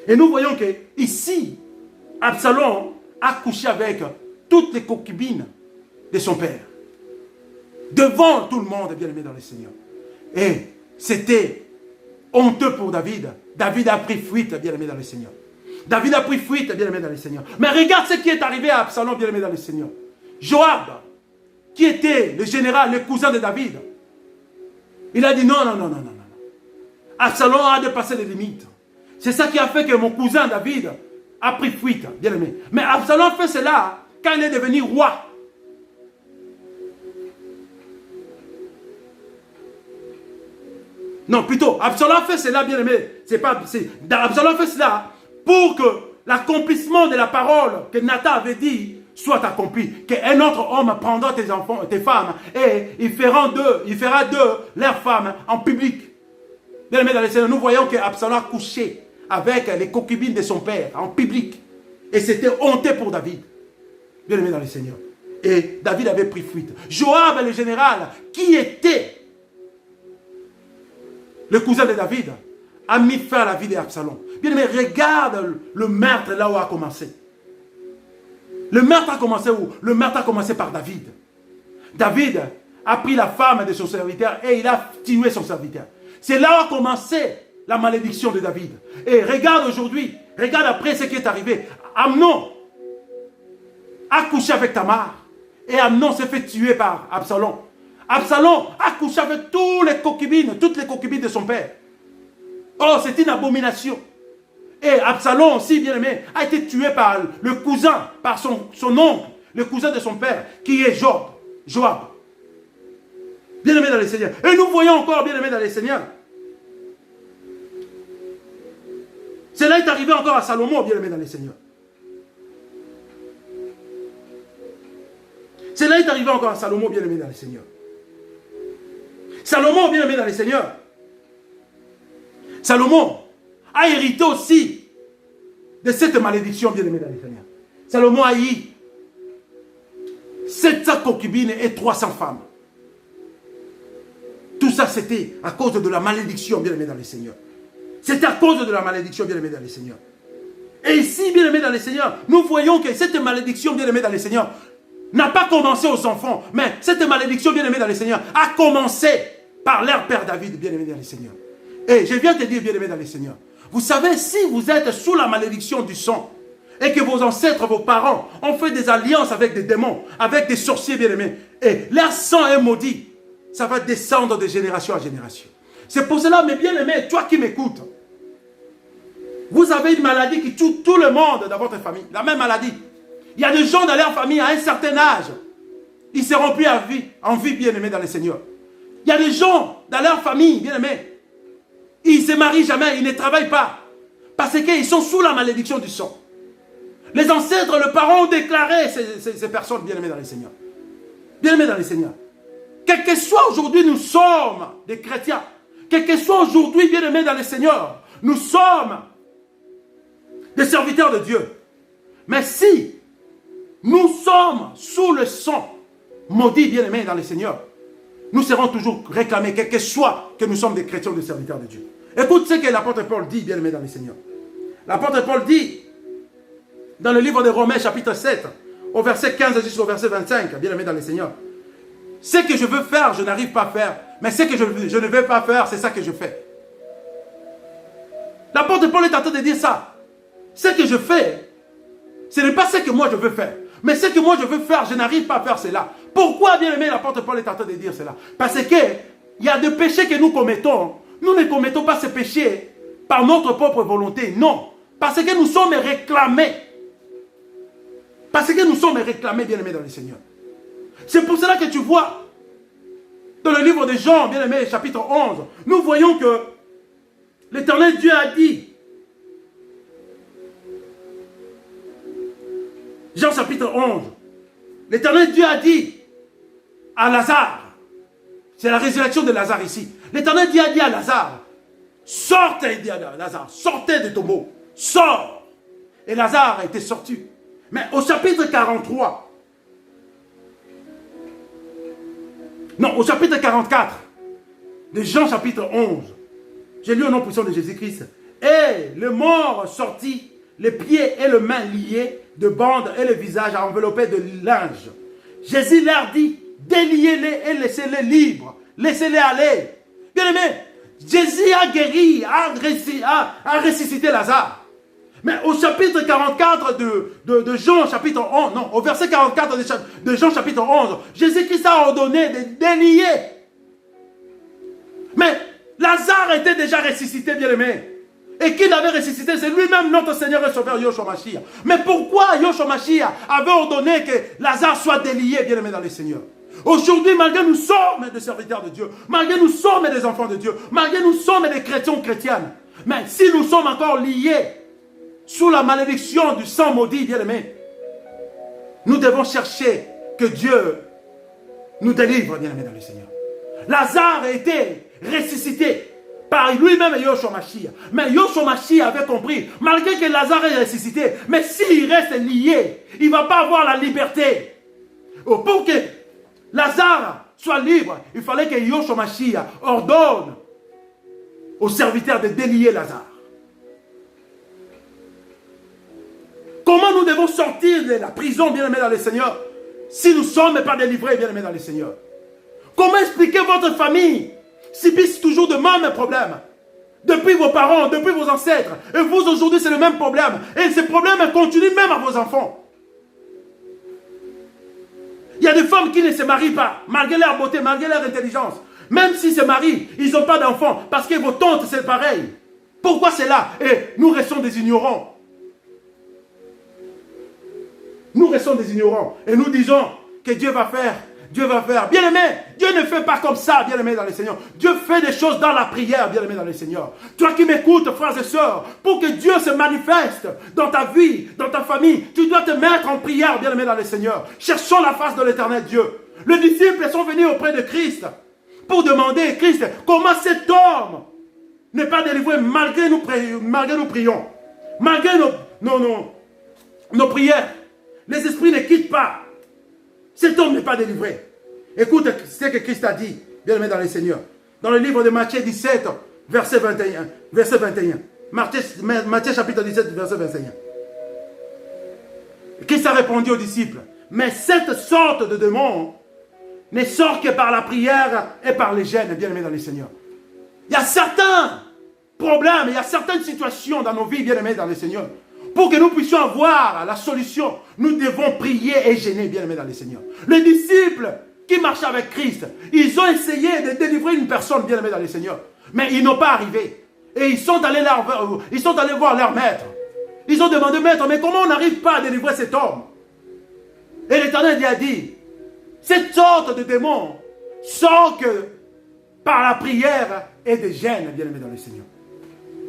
Et nous voyons que ici, Absalom a couché avec toutes les concubines de son père. Devant tout le monde, bien aimé dans le Seigneur. Et c'était honteux pour David. David a pris fuite, bien aimé dans le Seigneur. David a pris fuite, bien aimé dans le Seigneur. Mais regarde ce qui est arrivé à Absalom, bien aimé dans le Seigneur. Joab, qui était le général, le cousin de David, il a dit non. Absalom a dépassé les limites. C'est ça qui a fait que mon cousin David a pris fuite, bien aimé. Mais Absalom fait cela quand il est devenu roi. Non, plutôt, Absalom fait cela, bien aimé. Absalom fait cela pour que l'accomplissement de la parole que Nathan avait dit soit accompli. Qu'un autre homme prendra tes enfants, tes femmes, et il fera d'eux leurs femmes en public. Bien aimé dans le Seigneur, nous voyons qu'Absalom a couché avec les concubines de son père en public. Et c'était honteux pour David. Bien aimé dans le Seigneur. Et David avait pris fuite. Joab, le général, qui était le cousin de David, a mis fin à la vie d'Absalom. Bien aimé, regarde le meurtre là où a commencé. Le meurtre a commencé où? Le meurtre a commencé par David. David a pris la femme de son serviteur et il a tué son serviteur. C'est là où a commencé la malédiction de David. Et regarde aujourd'hui, regarde après ce qui est arrivé. Amnon a couché avec Tamar. Et Amnon s'est fait tuer par Absalom. Absalom a couché avec toutes les concubines de son père. Oh, c'est une abomination. Et Absalom aussi, bien aimé, a été tué par le cousin, par son oncle, le cousin de son père, qui est Joab. Bien aimé dans le Seigneur. Et nous voyons encore, bien aimé dans le Seigneur. Cela est arrivé encore à Salomon, bien aimé dans le Seigneur. Cela est arrivé encore à Salomon, bien aimé dans le Seigneur. Salomon, bien aimé dans le Seigneur. Salomon a hérité aussi de cette malédiction, bien aimé dans le Seigneur. Salomon a eu 700 concubines et 300 femmes. Tout ça, c'était à cause de la malédiction, bien aimé dans le Seigneur. C'est à cause de la malédiction, bien-aimé dans le Seigneur. Et ici, bien-aimé dans le Seigneur, nous voyons que cette malédiction, bien-aimé dans le Seigneur, n'a pas commencé aux enfants, mais cette malédiction, bien-aimé dans le Seigneur, a commencé par leur père David, bien-aimé dans le Seigneur. Et je viens te dire, bien-aimé dans le Seigneur, vous savez, si vous êtes sous la malédiction du sang, et que vos ancêtres, vos parents, ont fait des alliances avec des démons, avec des sorciers, bien-aimés, et leur sang est maudit, ça va descendre de génération à génération. C'est pour cela, mes bien-aimés, toi qui m'écoutes, vous avez une maladie qui tue tout le monde dans votre famille, la même maladie. Il y a des gens dans leur famille à un certain âge, ils ne seront plus en vie, bien-aimés dans le Seigneur. Il y a des gens dans leur famille, bien-aimés, ils ne se marient jamais, ils ne travaillent pas, parce qu'ils sont sous la malédiction du sang. Les ancêtres, les parents ont déclaré ces personnes, bien-aimés dans le Seigneur. Bien-aimés dans le Seigneur. Quel que soit aujourd'hui, nous sommes des chrétiens. Quel que soit aujourd'hui, bien-aimés dans le Seigneur, nous sommes des serviteurs de Dieu. Mais si nous sommes sous le sang maudit, bien-aimés dans le Seigneur, nous serons toujours réclamés, quel que soit que nous sommes des chrétiens, des serviteurs de Dieu. Écoute ce que l'apôtre Paul dit, bien-aimés dans le Seigneur. L'apôtre Paul dit, dans le livre de Romains, chapitre 7, au verset 15 jusqu'au verset 25, bien-aimés dans le Seigneur, ce que je veux faire, je n'arrive pas à faire, mais ce que je ne veux pas faire, c'est ça que je fais. L'apôtre Paul est en train de dire ça. Ce que je fais, ce n'est pas ce que moi je veux faire. Mais ce que moi je veux faire, je n'arrive pas à faire cela. Pourquoi, bien aimé, l'apôtre Paul est en train de dire cela? Parce que il y a des péchés que nous commettons. Nous ne commettons pas ces péchés par notre propre volonté. Non. Parce que nous sommes réclamés. Parce que nous sommes réclamés, bien aimés, dans le Seigneur. C'est pour cela que tu vois, dans le livre de Jean, bien aimé, chapitre 11, nous voyons que l'Éternel Dieu a dit, Jean chapitre 11, l'Éternel Dieu a dit à Lazare, c'est la résurrection de Lazare ici, l'Éternel Dieu a dit à Lazare, sortez, il dit à Lazare, sortez de tombeau, sors. Et Lazare a été sorti. Mais au chapitre 43, non, au chapitre 44 de Jean chapitre 11, j'ai lu au nom puissant de Jésus-Christ, et le mort sortit, les pieds et les mains liés de bandes et le visage enveloppé de linge. Jésus leur dit, déliez-les et laissez-les libres, laissez-les aller. Bien aimé, Jésus a guéri, a ressuscité Lazare. Mais au chapitre 44 de Jean chapitre 11, non, au verset 44 de Jean chapitre 11, Jésus-Christ a ordonné de délier. Mais Lazare était déjà ressuscité, bien aimé. Et qui l'avait ressuscité? C'est lui-même notre Seigneur et Sauveur Yahshua Mashiach. Mais pourquoi Yahshua Mashiach avait ordonné que Lazare soit délié, bien aimé dans le Seigneur? Aujourd'hui, malgré nous sommes des serviteurs de Dieu, malgré nous sommes des enfants de Dieu, malgré nous sommes des chrétiens ou chrétiennes, mais si nous sommes encore liés sous la malédiction du sang maudit, bien aimé, nous devons chercher que Dieu nous délivre, bien aimé dans le Seigneur. Lazare a été ressuscité par lui-même et Yahshua Mashiach. Mais Yahshua Mashiach avait compris, malgré que Lazare est ressuscité, mais s'il reste lié, il ne va pas avoir la liberté. Pour que Lazare soit libre, il fallait que Yahshua Mashiach ordonne aux serviteurs de délier Lazare. Comment nous devons sortir de la prison, bien-aimés dans le Seigneur, si nous ne sommes pas délivrés, bien-aimés dans le Seigneur? Comment expliquer votre famille subissent toujours de mêmes problèmes? Depuis vos parents, depuis vos ancêtres. Et vous, aujourd'hui, c'est le même problème. Et ces problèmes continuent même à vos enfants. Il y a des femmes qui ne se marient pas, malgré leur beauté, malgré leur intelligence. Même s'ils se marient, ils n'ont pas d'enfants. Parce que vos tantes, c'est pareil. Pourquoi c'est là? Et nous restons des ignorants. Nous restons des ignorants. Et nous disons que Dieu va faire. Dieu va faire. Bien-aimé, Dieu ne fait pas comme ça, bien-aimé dans le Seigneur. Dieu fait des choses dans la prière, bien-aimé dans le Seigneur. Toi qui m'écoutes, frères et sœurs, pour que Dieu se manifeste dans ta vie, dans ta famille, tu dois te mettre en prière, bien-aimé dans le Seigneur. Cherchons la face de l'Éternel Dieu. Les disciples sont venus auprès de Christ pour demander, Christ, comment cet homme n'est pas délivré malgré nous prions, malgré nos prières. Les esprits ne quittent pas. Cet homme n'est pas délivré. Écoute ce que Christ a dit, bien aimé dans le Seigneur. Dans le livre de Matthieu 17, verset 21. Verset 21. Matthieu chapitre 17, verset 21. Christ a répondu aux disciples, mais cette sorte de démon ne sort que par la prière et par les jeûnes, bien-aimés dans le Seigneur. Il y a certains problèmes, il y a certaines situations dans nos vies, bien-aimés dans le Seigneur. Pour que nous puissions avoir la solution, nous devons prier et jeûner, bien-aimés dans le Seigneur. Les disciples qui marchaient avec Christ, ils ont essayé de délivrer une personne, bien-aimée dans le Seigneur, mais ils n'ont pas arrivé. Et ils sont allés voir leur maître. Ils ont demandé, maître, mais comment on n'arrive pas à délivrer cet homme? Et l'Éternel lui a dit, cette sorte de démon sort que par la prière et des jeûnes, bien-aimés dans le Seigneur.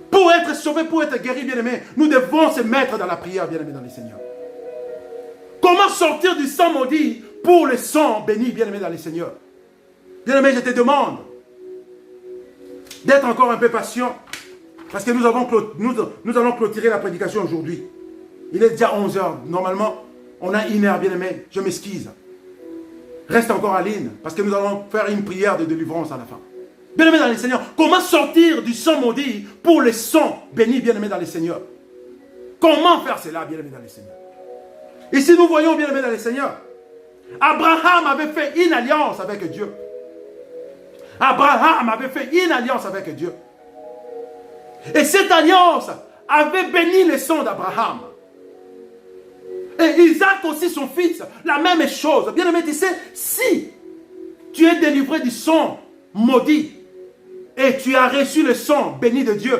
Pour être sauvé, pour être guéri, bien-aimés, nous devons se mettre dans la prière, bien-aimés dans le Seigneur. Comment sortir du sang maudit pour le sang béni, bien-aimés dans le Seigneur? Bien-aimé, je te demande d'être encore un peu patient, parce que nous allons clôturer la prédication aujourd'hui. Il est déjà 11 h. Normalement, on a 1 heure, bien-aimé. Je m'excuse. Reste encore à ligne, parce que nous allons faire une prière de délivrance à la fin. Bien-aimé dans le Seigneur, comment sortir du sang maudit pour le sang béni, bien-aimé dans le Seigneur? Comment faire cela, bien-aimé dans le Seigneur? Ici, nous voyons, bien-aimé dans le Seigneur, Abraham avait fait une alliance avec Dieu. Abraham avait fait une alliance avec Dieu. Et cette alliance avait béni le sang d'Abraham. Et Isaac aussi, son fils, la même chose. Bien-aimé, tu sais, si tu es délivré du sang maudit et tu as reçu le sang béni de Dieu,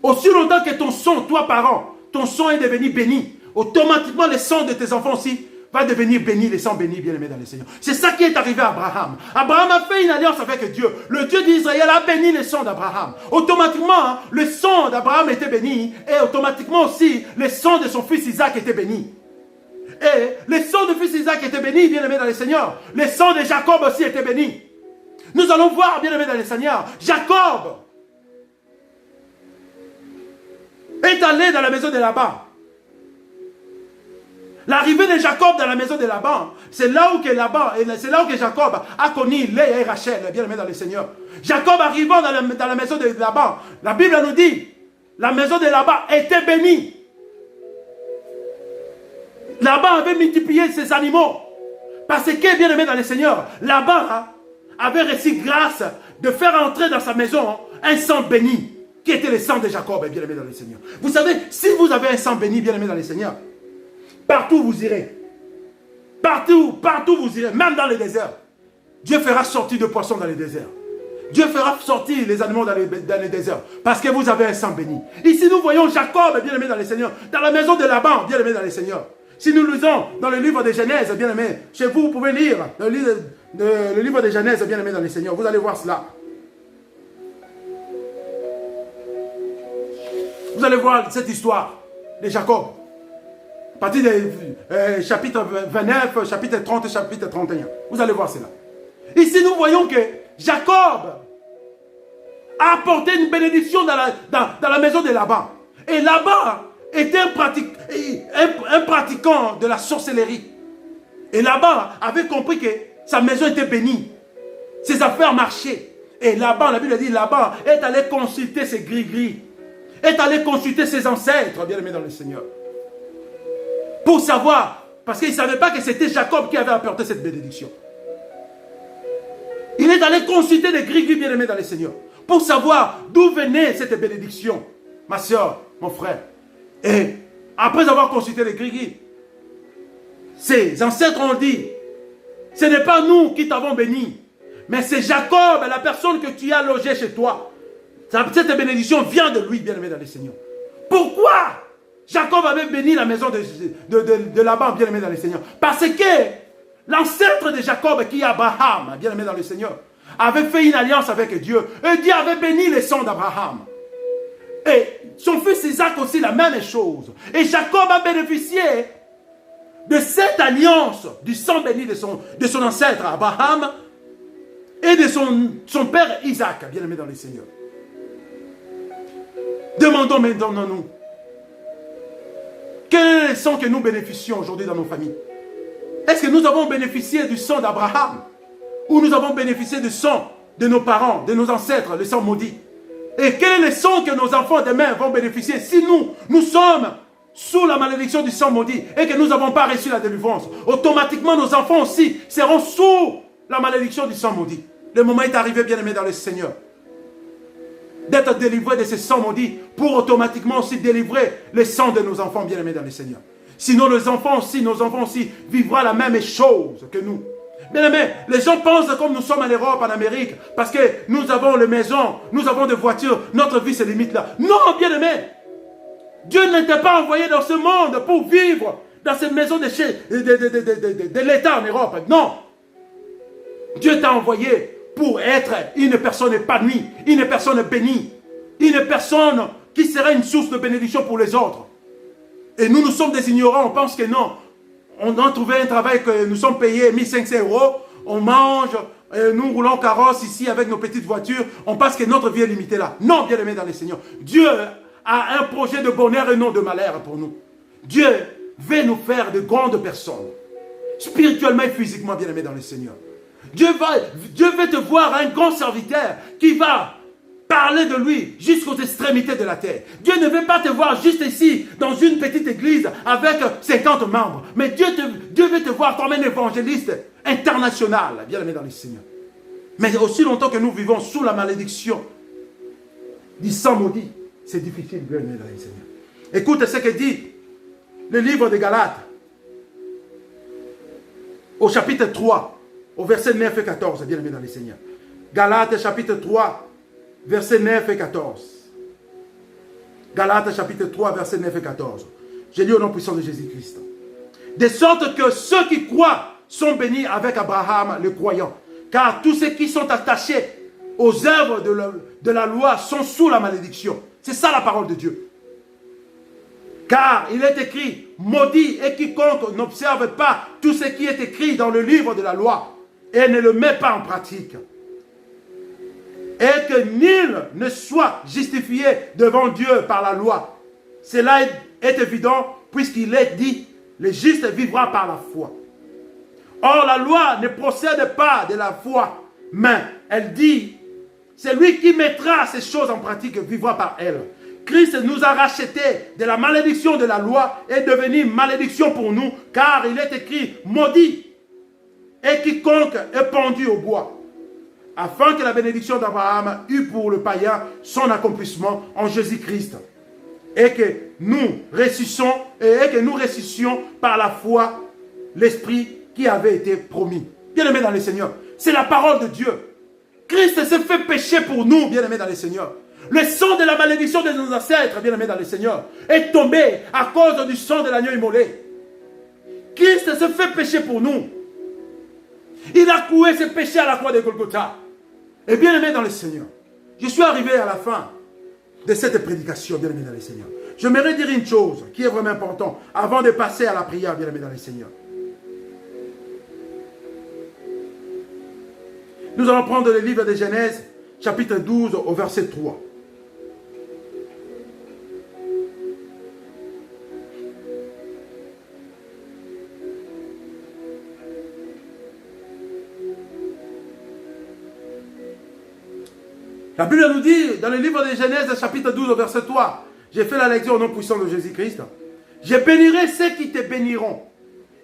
aussi longtemps que ton sang, toi parent, ton sang est devenu béni, automatiquement le sang de tes enfants aussi va devenir béni, le sang béni, bien-aimé dans le Seigneur. C'est ça qui est arrivé à Abraham. Abraham a fait une alliance avec Dieu. Le Dieu d'Israël a béni le sang d'Abraham. Automatiquement, le sang d'Abraham était béni et automatiquement aussi, le sang de son fils Isaac était béni. Et le sang de fils Isaac était béni, bien-aimé dans le Seigneur. Le sang de Jacob aussi était béni. Nous allons voir, bien-aimé dans le Seigneur, Jacob est allé dans la maison de Laban. L'arrivée de Jacob dans la maison de Laban, c'est là où Jacob a connu Léa et Rachel, bien-aimés dans le Seigneur. Jacob arrivant dans la maison de Laban, la Bible nous dit, la maison de Laban était bénie. Laban avait multiplié ses animaux. Parce que, bien-aimé dans le Seigneur, Laban avait reçu grâce de faire entrer dans sa maison un sang béni, qui était le sang de Jacob, bien-aimé dans le Seigneur. Vous savez, si vous avez un sang béni, bien-aimé dans le Seigneur, partout vous irez. Partout vous irez, même dans le désert. Dieu fera sortir de poissons dans le désert. Dieu fera sortir les animaux dans le désert. Parce que vous avez un sang béni. Ici, nous voyons Jacob, bien-aimé dans le Seigneur, dans la maison de Laban, bien-aimé dans le Seigneur. Si nous lisons dans le livre de Genèse, bien-aimé, chez vous, vous pouvez lire le livre de Genèse, bien-aimé dans le Seigneur. Vous allez voir cela. Vous allez voir cette histoire de Jacob. À partir du chapitre 29, chapitre 30, chapitre 31. Vous allez voir cela. Ici, nous voyons que Jacob a apporté une bénédiction dans la maison de Laban. Et Laban était un pratiquant de la sorcellerie. Et Laban avait compris que sa maison était bénie. Ses affaires marchaient. Et Laban, la Bible dit, Laban est allé consulter ses gris-gris. Est allé consulter ses ancêtres, bien-aimés dans le Seigneur. Pour savoir, parce qu'il ne savait pas que c'était Jacob qui avait apporté cette bénédiction. Il est allé consulter les gris-gris, bien-aimés dans le Seigneur, pour savoir d'où venait cette bénédiction. Ma soeur, mon frère. Et après avoir consulté les gris-gris, ses ancêtres ont dit, ce n'est pas nous qui t'avons béni, mais c'est Jacob, la personne que tu as logée chez toi. Cette bénédiction vient de lui, bien-aimé dans le Seigneur. Pourquoi Jacob avait béni la maison de Laban, bien-aimé dans le Seigneur? Parce que l'ancêtre de Jacob, qui est Abraham, bien-aimé dans le Seigneur, avait fait une alliance avec Dieu. Et Dieu avait béni le sang d'Abraham. Et son fils Isaac aussi, la même chose. Et Jacob a bénéficié de cette alliance, du sang béni de son ancêtre Abraham et de son père Isaac, bien-aimé dans le Seigneur. Demandons maintenant nous, quel est le sang que nous bénéficions aujourd'hui dans nos familles? Est-ce que nous avons bénéficié du sang d'Abraham? Ou nous avons bénéficié du sang de nos parents, de nos ancêtres, le sang maudit? Et quel est le sang que nos enfants demain vont bénéficier si nous sommes sous la malédiction du sang maudit et que nous n'avons pas reçu la délivrance? Automatiquement, nos enfants aussi seront sous la malédiction du sang maudit. Le moment est arrivé, bien-aimé dans le Seigneur, d'être délivré de ce sang maudit pour automatiquement aussi délivrer le sang de nos enfants, bien-aimés dans le Seigneur. Sinon, nos enfants aussi vivront la même chose que nous. Bien-aimés, les gens pensent comme nous sommes en Europe, en Amérique, parce que nous avons les maisons, nous avons des voitures, notre vie se limite là. Non, bien-aimés, Dieu ne t'a pas envoyé dans ce monde pour vivre dans ces maisons de l'État en Europe. Non. Dieu t'a envoyé pour être une personne épanouie, une personne bénie, une personne qui serait une source de bénédiction pour les autres. Et nous sommes des ignorants, on pense que non. On a trouvé un travail que nous sommes payés 1500 €, on mange, nous roulons carrosse ici avec nos petites voitures, on pense que notre vie est limitée là. Non, bien-aimés dans le Seigneur. Dieu a un projet de bonheur et non de malheur pour nous. Dieu veut nous faire de grandes personnes, spirituellement et physiquement, bien-aimés dans le Seigneur. Dieu veut te voir un grand serviteur qui va parler de lui jusqu'aux extrémités de la terre. Dieu ne veut pas te voir juste ici, dans une petite église avec 50 membres. Mais Dieu veut te voir comme un évangéliste international, bien-aimé dans le Seigneur. Mais aussi longtemps que nous vivons sous la malédiction du sang maudit, c'est difficile, bien-aimé dans le Seigneur. Écoute ce que dit le livre de Galates, au chapitre 3, au verset 9 et 14, bien-aimé dans le Seigneur. Galates chapitre 3, versets 9 et 14. Galates chapitre 3, versets 9 et 14. Je lis au nom puissant de Jésus-Christ. De sorte que ceux qui croient sont bénis avec Abraham, le croyant. Car tous ceux qui sont attachés aux œuvres de la loi sont sous la malédiction. C'est ça la parole de Dieu. Car il est écrit, maudit et quiconque n'observe pas tout ce qui est écrit dans le livre de la loi et ne le met pas en pratique. Et que nul ne soit justifié devant Dieu par la loi. Cela est évident puisqu'il est dit, le juste vivra par la foi. Or la loi ne procède pas de la foi, mais elle dit, celui qui mettra ces choses en pratique vivra par elle. Christ nous a rachetés de la malédiction de la loi et est devenu malédiction pour nous, car il est écrit, maudit et quiconque est pendu au bois, afin que la bénédiction d'Abraham eût pour le païen son accomplissement en Jésus-Christ, et que nous ressuscions par la foi l'Esprit qui avait été promis. Bien-aimés dans le Seigneur, c'est la parole de Dieu. Christ s'est fait pécher pour nous, bien-aimés dans le Seigneur. Le sang de la malédiction de nos ancêtres, bien-aimés dans le Seigneur, est tombé à cause du sang de l'agneau immolé. Christ s'est fait pécher pour nous. Il a cloué ses péchés à la croix de Golgotha. Et bien-aimés dans le Seigneur, je suis arrivé à la fin de cette prédication, bien-aimés dans le Seigneur. J'aimerais dire une chose qui est vraiment importante avant de passer à la prière, bien-aimés dans le Seigneur. Nous allons prendre le livre de Genèse, chapitre 12, au verset 3. La Bible nous dit, dans le livre de Genèse, chapitre 12, au verset 3, j'ai fait la lecture au nom puissant de Jésus-Christ. Je bénirai ceux qui te béniront,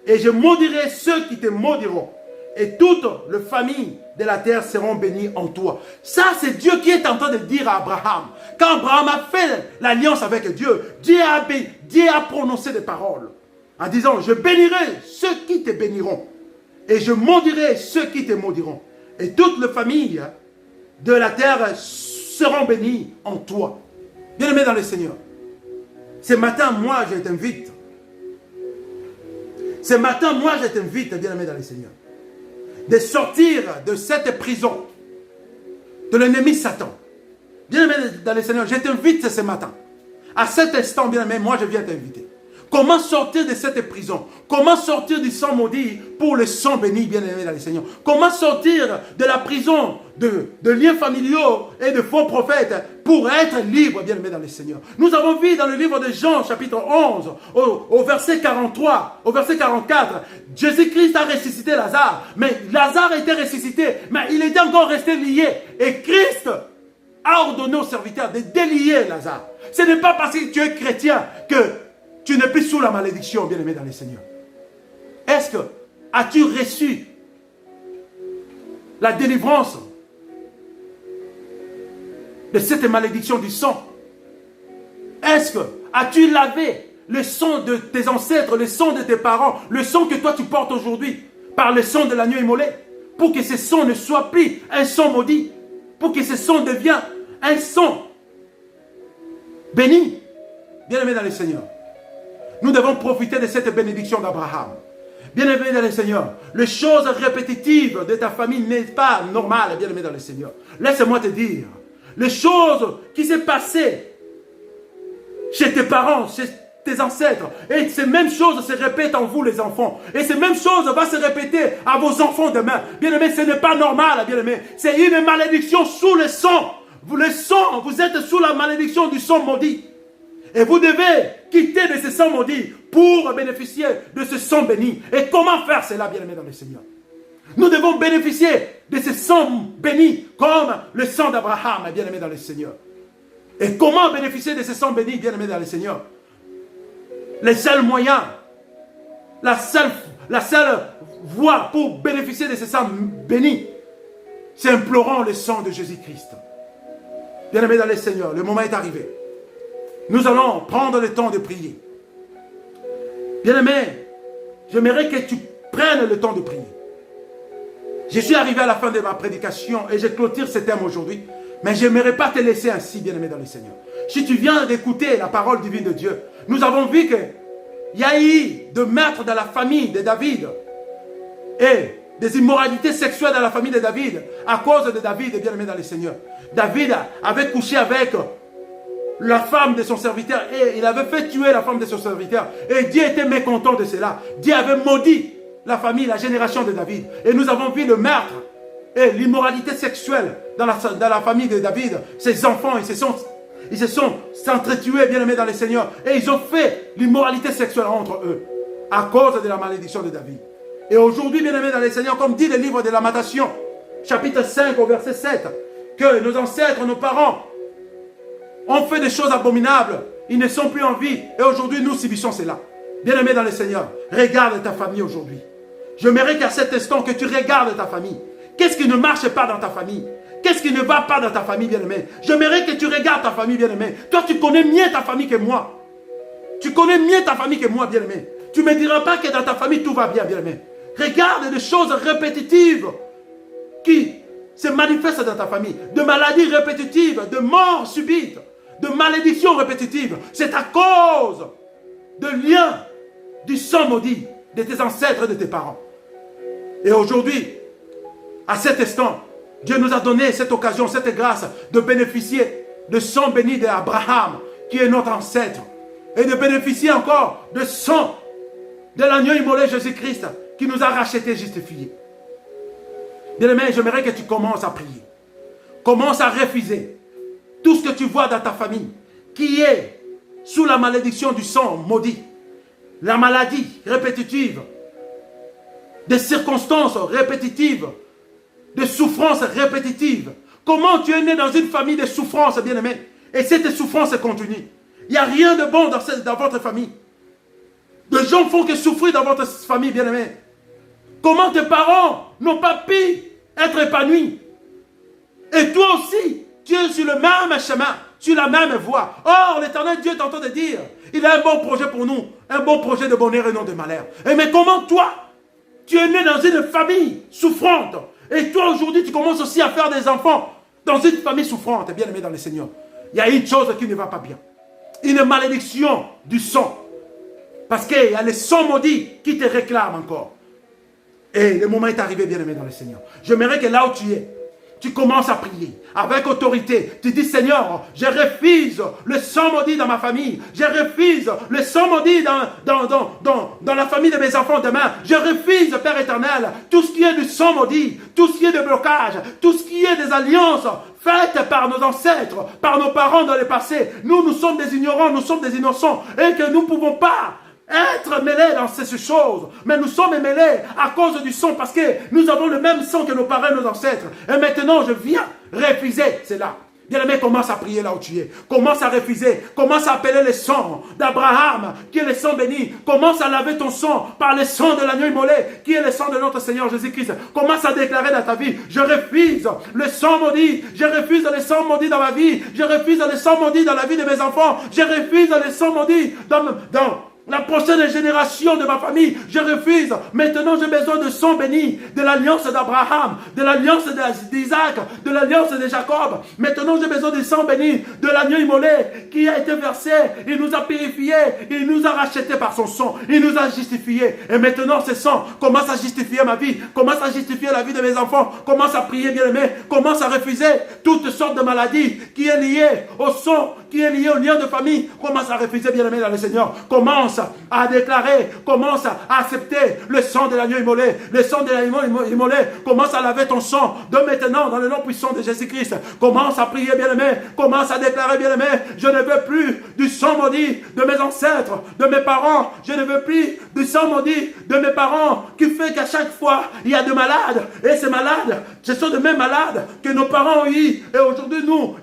et je maudirai ceux qui te maudiront, et toutes les familles de la terre seront bénies en toi. Ça, c'est Dieu qui est en train de dire à Abraham. Quand Abraham a fait l'alliance avec Dieu, Dieu a prononcé des paroles en disant, je bénirai ceux qui te béniront, et je maudirai ceux qui te maudiront, et toutes les familles de la terre seront bénies en toi. Bien-aimé dans le Seigneur, ce matin, moi, je t'invite. Ce matin, moi, je t'invite, bien-aimé dans le Seigneur, de sortir de cette prison de l'ennemi Satan. Bien-aimé dans le Seigneur, je t'invite ce matin. À cet instant, bien-aimé, moi, je viens t'inviter. Comment sortir de cette prison? Comment sortir du sang maudit pour le sang béni, bien-aimé dans le Seigneur? Comment sortir de la prison de liens familiaux et de faux prophètes pour être libre, bien-aimé dans le Seigneur? Nous avons vu dans le livre de Jean, chapitre 11, au verset 43, au verset 44, Jésus-Christ a ressuscité Lazare, mais Lazare était ressuscité, mais il était encore resté lié. Et Christ a ordonné aux serviteurs de délier Lazare. Ce n'est pas parce que tu es chrétien que tu n'es plus sous la malédiction, bien-aimé dans le Seigneur. Est-ce que as-tu reçu la délivrance de cette malédiction du sang? Est-ce que as-tu lavé le sang de tes ancêtres, le sang de tes parents, le sang que toi tu portes aujourd'hui par le sang de l'agneau immolé, pour que ce sang ne soit plus un sang maudit, pour que ce sang devienne un sang béni? Bien-aimé dans le Seigneur, nous devons profiter de cette bénédiction d'Abraham. Bien-aimé dans le Seigneur, les choses répétitives de ta famille n'est pas normales, bien-aimé dans le Seigneur. Laisse-moi te dire, les choses qui s'est passées chez tes parents, chez tes ancêtres, et ces mêmes choses se répètent en vous les enfants, et ces mêmes choses vont se répéter à vos enfants demain. Bien-aimé, ce n'est pas normal, bien-aimé, c'est une malédiction sous le sang. Vous êtes sous la malédiction du sang maudit. Et vous devez quitter de ce sang maudit pour bénéficier de ce sang béni. Et comment faire cela, bien-aimé dans le Seigneur? Nous devons bénéficier de ce sang béni comme le sang d'Abraham, bien-aimé dans le Seigneur. Et comment bénéficier de ce sang béni, bien-aimé dans le Seigneur? Le seul moyen, la seule voie pour bénéficier de ce sang béni, c'est implorant le sang de Jésus-Christ. Bien-aimé dans le Seigneur, le moment est arrivé. Nous allons prendre le temps de prier. Bien-aimé, j'aimerais que tu prennes le temps de prier. Je suis arrivé à la fin de ma prédication et je clôture ce thème aujourd'hui. Mais je n'aimerais pas te laisser ainsi, bien-aimé dans le Seigneur. Si tu viens d'écouter la parole divine de Dieu, nous avons vu qu'il y a eu de meurtres dans la famille de David et des immoralités sexuelles dans la famille de David à cause de David, bien-aimé dans le Seigneur. David avait couché avec la femme de son serviteur et il avait fait tuer la femme de son serviteur. Et Dieu était mécontent de cela. Dieu avait maudit la famille, la génération de David. Et nous avons vu le meurtre et l'immoralité sexuelle dans la famille de David. Ses enfants, ils se sont s'entretués, bien aimés dans le Seigneur. Et ils ont fait l'immoralité sexuelle entre eux à cause de la malédiction de David. Et aujourd'hui, bien aimés dans le Seigneur, comme dit le livre de Lamentation, chapitre 5 au verset 7, que nos ancêtres, nos parents ont fait des choses abominables. Ils ne sont plus en vie. Et aujourd'hui, nous subissons cela. Bien aimé dans le Seigneur, regarde ta famille aujourd'hui. J'aimerais qu'à cet instant que tu regardes ta famille. Qu'est-ce qui ne marche pas dans ta famille? Qu'est-ce qui ne va pas dans ta famille, bien-aimé? J'aimerais que tu regardes ta famille, bien-aimé. Toi, tu connais mieux ta famille que moi. Tu connais mieux ta famille que moi, bien-aimé. Tu ne me diras pas que dans ta famille, tout va bien, bien-aimé. Regarde des choses répétitives qui se manifestent dans ta famille. De maladies répétitives, de morts subites, de malédictions répétitives. C'est à cause de liens du sang maudit de tes ancêtres et de tes parents. Et aujourd'hui, à cet instant, Dieu nous a donné cette occasion, cette grâce de bénéficier de sang béni d'Abraham, qui est notre ancêtre, et de bénéficier encore de sang de l'agneau immolé Jésus-Christ, qui nous a rachetés, justifiés. Bien-aimé, j'aimerais que tu commences à prier. Commence à refuser tout ce que tu vois dans ta famille, qui est sous la malédiction du sang maudit, la maladie répétitive, des circonstances répétitives, des souffrances répétitives. Comment tu es né dans une famille de souffrances, bien-aimé, et cette souffrance continue. Il n'y a rien de bon dans votre famille. De gens font que souffrir dans votre famille, bien-aimé. Comment tes parents n'ont pas pu être épanouis. Et toi aussi, tu es sur le même chemin, sur la même voie. Or, l'Éternel Dieu est en train de dire, il a un bon projet pour nous, un bon projet de bonheur et non de malheur. Et mais comment toi, tu es né dans une famille souffrante, et toi aujourd'hui, tu commences aussi à faire des enfants dans une famille souffrante, bien aimé dans le Seigneur. Il y a une chose qui ne va pas bien. Une malédiction du sang. Parce qu'il y a le sang maudit qui te réclame encore. Et le moment est arrivé, bien aimé dans le Seigneur. J'aimerais que là où tu es, tu commences à prier avec autorité. Tu dis, Seigneur, je refuse le sang maudit dans ma famille. Je refuse le sang maudit dans la famille de mes enfants demain. Je refuse, Père éternel, tout ce qui est du sang maudit, tout ce qui est de blocage, tout ce qui est des alliances faites par nos ancêtres, par nos parents dans le passé. Nous sommes des ignorants, nous sommes des innocents et que nous ne pouvons pas être mêlés dans ces choses, mais nous sommes mêlés à cause du sang, parce que nous avons le même sang que nos parents et nos ancêtres. Et maintenant, je viens refuser cela. Bien-aimé, commence à prier là où tu es. Commence à refuser. Commence à appeler le sang d'Abraham, qui est le sang béni. Commence à laver ton sang par le sang de l'agneau immolé, qui est le sang de notre Seigneur Jésus-Christ. Commence à déclarer dans ta vie, je refuse le sang maudit. Je refuse le sang maudit dans ma vie. Je refuse le sang maudit dans la vie de mes enfants. Je refuse le sang maudit dans la prochaine génération de ma famille. Je refuse. Maintenant, j'ai besoin de sang béni, de l'alliance d'Abraham, de l'alliance d'Isaac, de l'alliance de Jacob. Maintenant, j'ai besoin du sang béni, de l'agneau immolé qui a été versé. Il nous a purifiés, il nous a rachetés par son sang, il nous a justifiés. Et maintenant, ce sang commence à justifier ma vie, commence à justifier la vie de mes enfants, commence à prier, bien-aimé, commence à refuser toutes sortes de maladies qui est liées au sang, qui est lié au lien de famille. Commence à refuser, bien-aimé, dans le Seigneur. Commence à déclarer, commence à accepter le sang de l'agneau immolé. Le sang de l'agneau immolé, commence à laver ton sang de maintenant dans le nom puissant de Jésus-Christ. Commence à prier, bien-aimé. Commence à déclarer, bien-aimé, je ne veux plus du sang maudit de mes ancêtres, de mes parents. Je ne veux plus du sang maudit de mes parents qui fait qu'à chaque fois, il y a des malades. Et ces malades, ce sont de mêmes malades que nos parents ont eu. Et aujourd'hui, nous,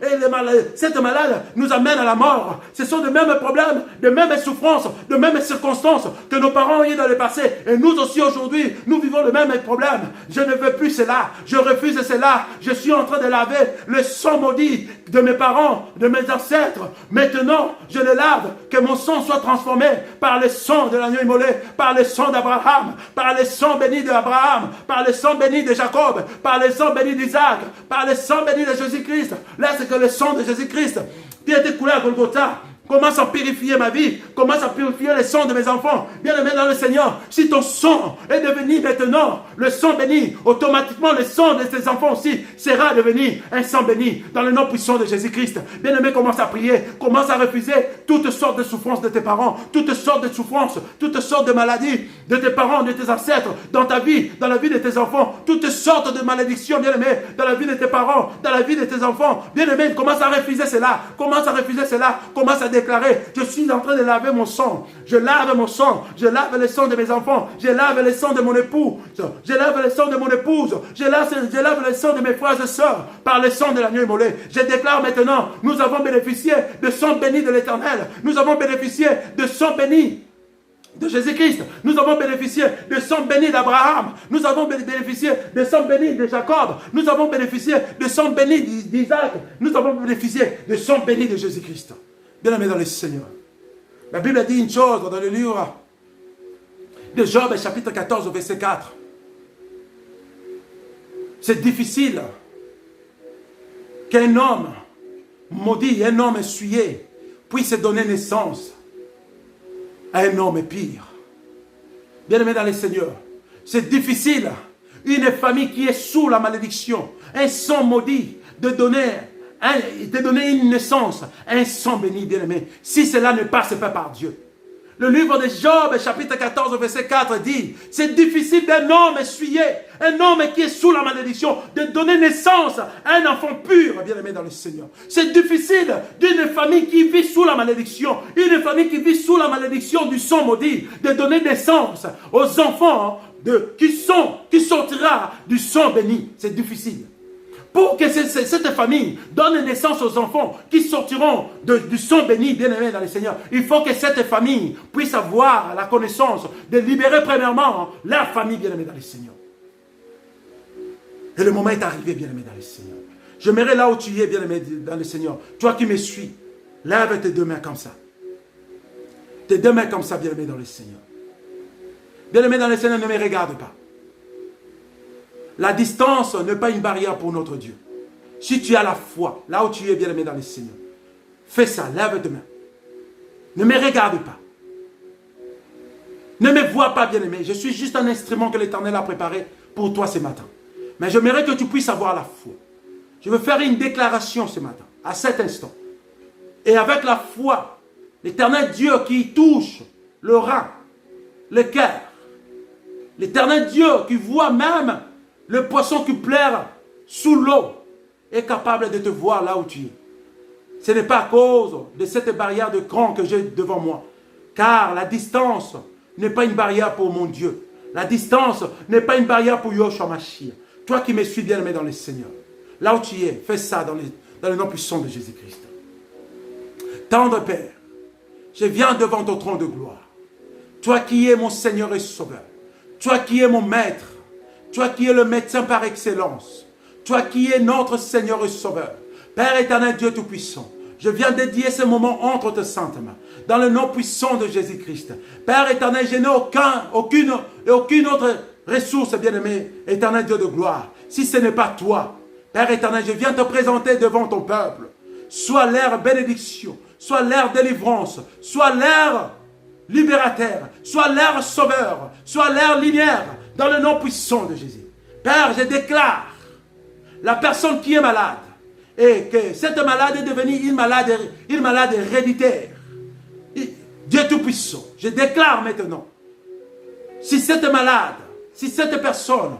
cette malade nous amène à la mort. Ce sont de mêmes problèmes, de mêmes souffrances, de mêmes circonstances que nos parents ont eu dans le passé. Et nous aussi aujourd'hui, nous vivons le même problème. Je ne veux plus cela. Je refuse cela. Je suis en train de laver le sang maudit de mes parents, de mes ancêtres. Maintenant, je le lave. Que mon sang soit transformé par le sang de l'agneau immolé, par le sang d'Abraham, par le sang béni d'Abraham, par le sang béni de Jacob, par le sang béni d'Isaac, par le sang béni de Jésus-Christ. Laisse que le sang de Jésus-Christ qui a été coulé à Golgotha commence à purifier ma vie, commence à purifier le sang de mes enfants. Bien-aimé dans le Seigneur, si ton sang est devenu maintenant le sang béni, automatiquement le sang de tes enfants aussi sera devenu un sang béni dans le nom puissant de Jésus-Christ. Bien-aimé, commence à prier, commence à refuser toutes sortes de souffrances de tes parents, toutes sortes de souffrances, toutes sortes de maladies de tes parents, de tes ancêtres, dans ta vie, dans la vie de tes enfants, toutes sortes de malédictions, bien-aimé, dans la vie de tes parents, dans la vie de tes enfants. Bien-aimé, commence à refuser cela, commence à refuser cela, commence à déclarer, je suis en train de laver mon sang, je lave mon sang, je lave le sang de mes enfants, je lave le sang de mon époux, je lave le sang de mon épouse, je lave le sang de mes frères et sœurs, par le sang de l'agneau immolé. Je déclare maintenant, nous avons bénéficié de sang béni de l'Éternel, nous avons bénéficié de sang béni de Jésus-Christ, nous avons bénéficié de sang béni d'Abraham, nous avons bénéficié de sang béni de Jacob, nous avons bénéficié de sang béni d'Isaac, nous avons bénéficié de sang béni de Jésus-Christ. Bien-aimé dans le Seigneur, la Bible a dit une chose dans le livre de Job, chapitre 14, verset 4. C'est difficile qu'un homme maudit, un homme essuyé, puisse donner naissance à un homme pire. Bien-aimé dans le Seigneur, c'est difficile, une famille qui est sous la malédiction, un sang maudit, de donner une naissance, un sang béni, bien-aimé, si cela ne passe pas par Dieu. Le livre de Job, chapitre 14, verset 4 dit, c'est difficile d'un homme essuyé, un homme qui est sous la malédiction, de donner naissance à un enfant pur, bien-aimé dans le Seigneur. C'est difficile d'une famille qui vit sous la malédiction, une famille qui vit sous la malédiction du sang maudit, de donner naissance aux enfants qui sortira du sang béni. C'est difficile. Pour que cette famille donne naissance aux enfants qui sortiront du sang béni, bien-aimé dans le Seigneur, il faut que cette famille puisse avoir la connaissance de libérer premièrement la famille, bien-aimé dans le Seigneur. Et le moment est arrivé, bien-aimé dans le Seigneur. J'aimerais là où tu es, bien-aimé dans le Seigneur, toi qui me suis, lève tes deux mains comme ça. Tes deux mains comme ça, bien-aimé dans le Seigneur. Bien-aimé dans le Seigneur, ne me regarde pas. La distance n'est pas une barrière pour notre Dieu. Si tu as la foi, là où tu es, bien-aimé dans le Seigneur, fais ça, lève tes mains. Ne me regarde pas. Ne me vois pas, bien-aimé. Je suis juste un instrument que l'Éternel a préparé pour toi ce matin. Mais j'aimerais que tu puisses avoir la foi. Je veux faire une déclaration ce matin, à cet instant. Et avec la foi, l'Éternel Dieu qui touche le rein, le cœur, l'Éternel Dieu qui voit même le poisson qui pleure sous l'eau est capable de te voir là où tu es. Ce n'est pas à cause de cette barrière de cran que j'ai devant moi. Car la distance n'est pas une barrière pour mon Dieu. La distance n'est pas une barrière pour Yoshua Mashiach. Toi qui me suis bien-aimé dans le Seigneur. Là où tu es, fais ça dans le nom puissant de Jésus-Christ. Tendre Père, je viens devant ton trône de gloire. Toi qui es mon Seigneur et Sauveur, toi qui es mon Maître, toi qui es le médecin par excellence, toi qui es notre Seigneur et Sauveur, Père éternel, Dieu Tout-Puissant, je viens dédier ce moment entre tes saintes mains, dans le nom puissant de Jésus-Christ. Père éternel, je n'ai aucune autre ressource, bien-aimé, éternel Dieu de gloire, si ce n'est pas toi. Père éternel, je viens te présenter devant ton peuple. Soit l'ère bénédiction, soit l'ère délivrance, soit l'ère libérateur, soit l'ère sauveur, soit l'ère lumière, dans le nom puissant de Jésus. Père, je déclare la personne qui est malade, et que cette maladie est devenue une maladie héréditaire. Dieu Tout-Puissant, je déclare maintenant, si cette malade, si cette personne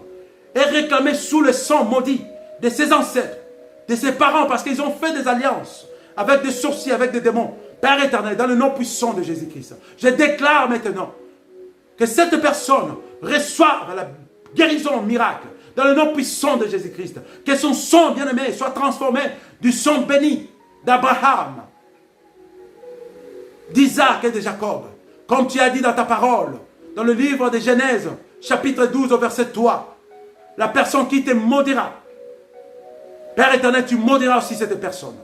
est réclamée sous le sang maudit de ses ancêtres, de ses parents, parce qu'ils ont fait des alliances avec des sorciers, avec des démons, Père éternel, dans le nom puissant de Jésus-Christ, je déclare maintenant que cette personne reçoive la guérison miracle, dans le nom puissant de Jésus-Christ, que son sang bien-aimé soit transformé du sang béni d'Abraham, d'Isaac et de Jacob, comme tu as dit dans ta parole, dans le livre de Genèse, chapitre 12, au verset 3, la personne qui te maudira, Père éternel, tu maudiras aussi cette personne.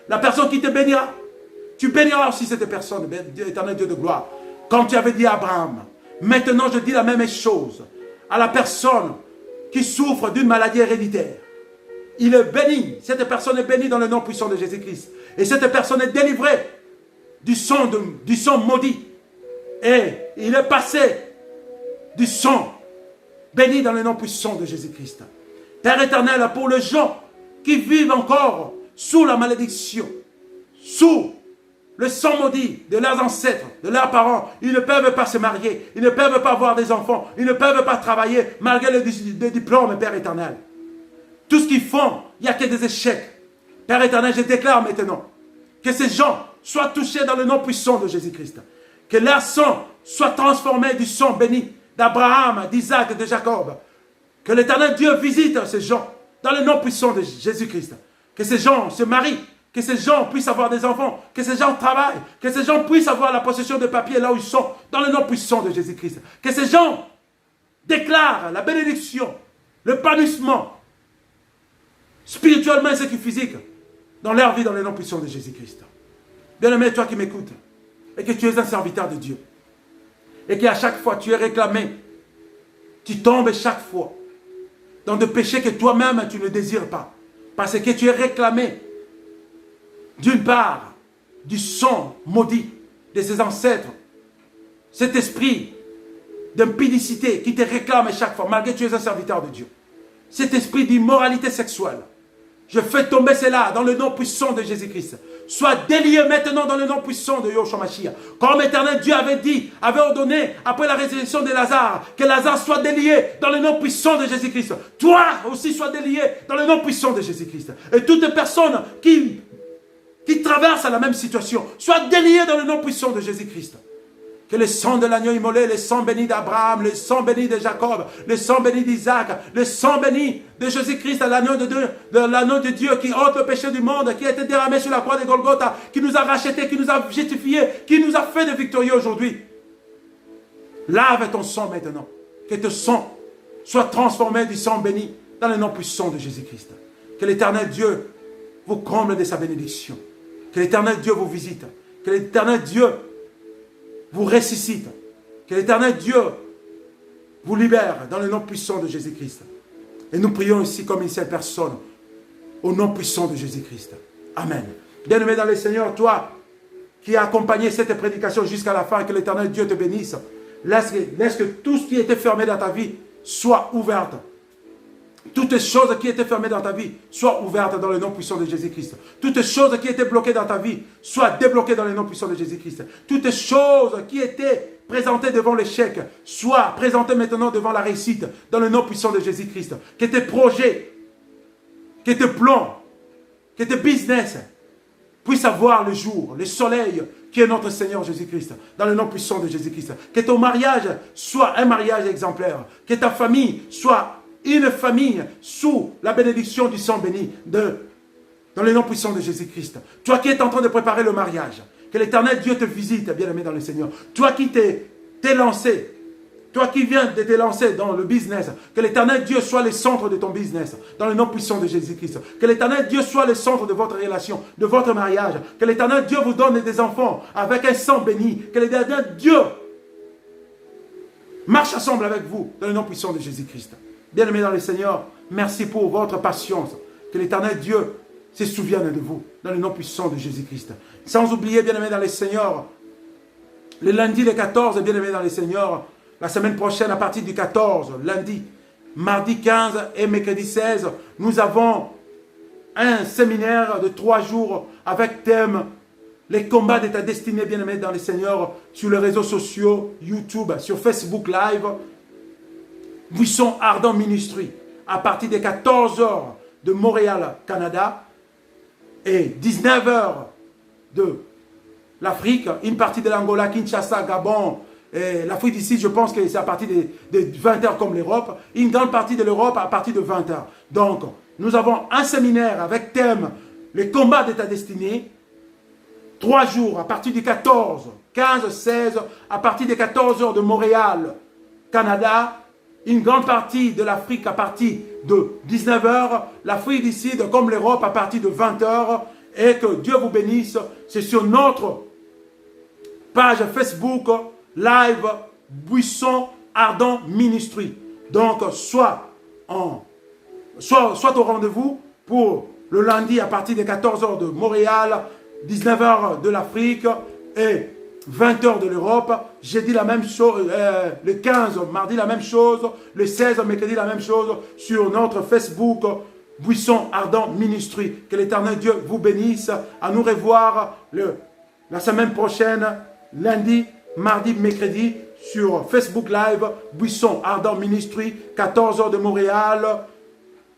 La personne qui te bénira, tu béniras aussi cette personne, éternel Dieu de gloire, comme tu avais dit à Abraham. Maintenant, je dis la même chose à la personne qui souffre d'une maladie héréditaire. Il est béni, cette personne est bénie dans le nom puissant de Jésus-Christ. Et cette personne est délivrée du sang maudit. Et il est passé du sang béni dans le nom puissant de Jésus-Christ. Père éternel, pour les gens qui vivent encore sous la malédiction, sous le sang maudit de leurs ancêtres, de leurs parents, ils ne peuvent pas se marier, ils ne peuvent pas avoir des enfants, ils ne peuvent pas travailler malgré le diplôme, Père éternel. Tout ce qu'ils font, il n'y a que des échecs. Père éternel, je déclare maintenant que ces gens soient touchés dans le nom puissant de Jésus-Christ. Que leur sang soit transformé du sang béni d'Abraham, d'Isaac et de Jacob. Que l'éternel Dieu visite ces gens dans le nom puissant de Jésus-Christ. Que ces gens se marient, que ces gens puissent avoir des enfants, que ces gens travaillent, que ces gens puissent avoir la possession de papier là où ils sont, dans le nom puissant de Jésus-Christ. Que ces gens déclarent la bénédiction, le panissement, spirituellement et physique, dans leur vie, dans le nom puissant de Jésus-Christ. Bien-aimé, toi qui m'écoutes, et que tu es un serviteur de Dieu, et qu'à chaque fois tu es réclamé, tu tombes chaque fois dans des péchés que toi-même tu ne désires pas, parce que tu es réclamé, d'une part, du sang maudit de ses ancêtres, cet esprit d'impudicité qui te réclame chaque fois, malgré que tu es un serviteur de Dieu, cet esprit d'immoralité sexuelle, je fais tomber cela dans le nom puissant de Jésus-Christ. Sois délié maintenant dans le nom puissant de Yahshua Mashiach. Comme éternel Dieu avait dit, avait ordonné, après la résurrection de Lazare, que Lazare soit délié dans le nom puissant de Jésus-Christ. Toi aussi sois délié dans le nom puissant de Jésus-Christ. Et toute personne qui traverse la même situation, soit délié dans le nom puissant de Jésus-Christ. Que le sang de l'agneau immolé, le sang béni d'Abraham, le sang béni de Jacob, le sang béni d'Isaac, le sang béni de Jésus-Christ, l'agneau de Dieu qui ôte le péché du monde, qui a été déramé sur la croix de Golgotha, qui nous a rachetés, qui nous a justifiés, qui nous a fait de victorieux aujourd'hui. Lave ton sang maintenant. Que ton sang soit transformé du sang béni dans le nom puissant de Jésus-Christ. Que l'éternel Dieu vous comble de sa bénédiction. Que l'éternel Dieu vous visite. Que l'éternel Dieu vous ressuscite. Que l'éternel Dieu vous libère dans le nom puissant de Jésus-Christ. Et nous prions ici comme une seule personne, au nom puissant de Jésus-Christ. Amen. Bien-aimé dans le Seigneur, toi qui as accompagné cette prédication jusqu'à la fin, que l'éternel Dieu te bénisse. Laisse que tout ce qui était fermé dans ta vie soit ouvert. Toutes les choses qui étaient fermées dans ta vie soient ouvertes dans le nom puissant de Jésus-Christ. Toutes les choses qui étaient bloquées dans ta vie soient débloquées dans le nom puissant de Jésus-Christ. Toutes les choses qui étaient présentées devant l'échec soient présentées maintenant devant la réussite dans le nom puissant de Jésus-Christ. Que tes projets, que tes plans, que tes business puissent avoir le jour, le soleil qui est notre Seigneur Jésus-Christ, dans le nom puissant de Jésus-Christ. Que ton mariage soit un mariage exemplaire. Que ta famille soit une famille sous la bénédiction du sang béni de Dans le nom puissant de Jésus-Christ. Toi qui es en train de préparer le mariage. Que l'Éternel Dieu te visite, bien-aimé dans le Seigneur. Toi qui t'es lancé. Toi qui viens de te lancer dans le business, que l'Éternel Dieu soit le centre de ton business, dans le nom puissant de Jésus-Christ. Que l'Éternel Dieu soit le centre de votre relation, de votre mariage. Que l'Éternel Dieu vous donne des enfants avec un sang béni. Que l'Éternel Dieu marche ensemble avec vous, dans le nom puissant de Jésus-Christ. Bien-aimés dans le Seigneur, merci pour votre patience. Que l'Éternel Dieu se souvienne de vous, dans le nom puissant de Jésus-Christ. Sans oublier, bien-aimés dans le Seigneur, le lundi le 14, bien-aimés dans le Seigneur, la semaine prochaine, à partir du 14, lundi, mardi 15 et mercredi 16, nous avons un séminaire de 3 jours avec thème les combats de ta destinée, bien-aimé dans le Seigneur, sur les réseaux sociaux, YouTube, sur Facebook Live. Buisson Ardent Ministry, à partir de 14h de Montréal, Canada, et 19h de l'Afrique, une partie de l'Angola, Kinshasa, Gabon, et l'Afrique d'ici, je pense que c'est à partir de 20h comme l'Europe, une grande partie de l'Europe à partir de 20h. Donc, nous avons un séminaire avec thème les combats de ta destinée, 3 jours à partir du 14, 15, 16, à partir des 14h de Montréal, Canada, une grande partie de l'Afrique à partir de 19h, l'Afrique d'ici comme l'Europe à partir de 20h, et que Dieu vous bénisse. C'est sur notre page Facebook Live Buisson Ardent Ministry. Donc, soit au rendez-vous pour le lundi à partir des 14h de Montréal, 19h de l'Afrique et 20h de l'Europe. Jeudi la même chose, le 15 mardi la même chose, le 16 mercredi la même chose sur notre Facebook Buisson Ardent Ministry. Que l'Éternel Dieu vous bénisse. À nous revoir la semaine prochaine, lundi, mardi, mercredi, sur Facebook Live, Buisson Ardent Ministry, 14h de Montréal,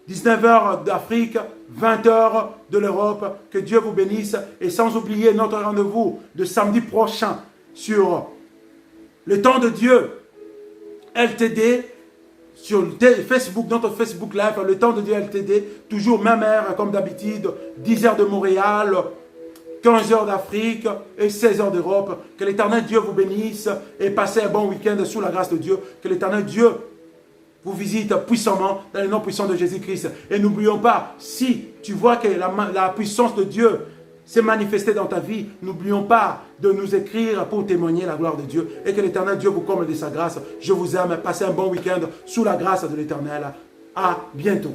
19h d'Afrique, 20h de l'Europe. Que Dieu vous bénisse. Et sans oublier notre rendez-vous de samedi prochain sur le temps de Dieu LTD, sur Facebook, notre Facebook Live, le temps de Dieu LTD, toujours même heure comme d'habitude, 10h de Montréal, 15h d'Afrique et 16h d'Europe. Que l'Éternel Dieu vous bénisse et passez un bon week-end sous la grâce de Dieu. Que l'Éternel Dieu vous visite puissamment dans le nom puissant de Jésus-Christ. Et n'oublions pas, si tu vois que la puissance de Dieu s'est manifestée dans ta vie, n'oublions pas de nous écrire pour témoigner la gloire de Dieu. Et que l'Éternel Dieu vous comble de sa grâce. Je vous aime. Passez un bon week-end sous la grâce de l'Éternel. À bientôt.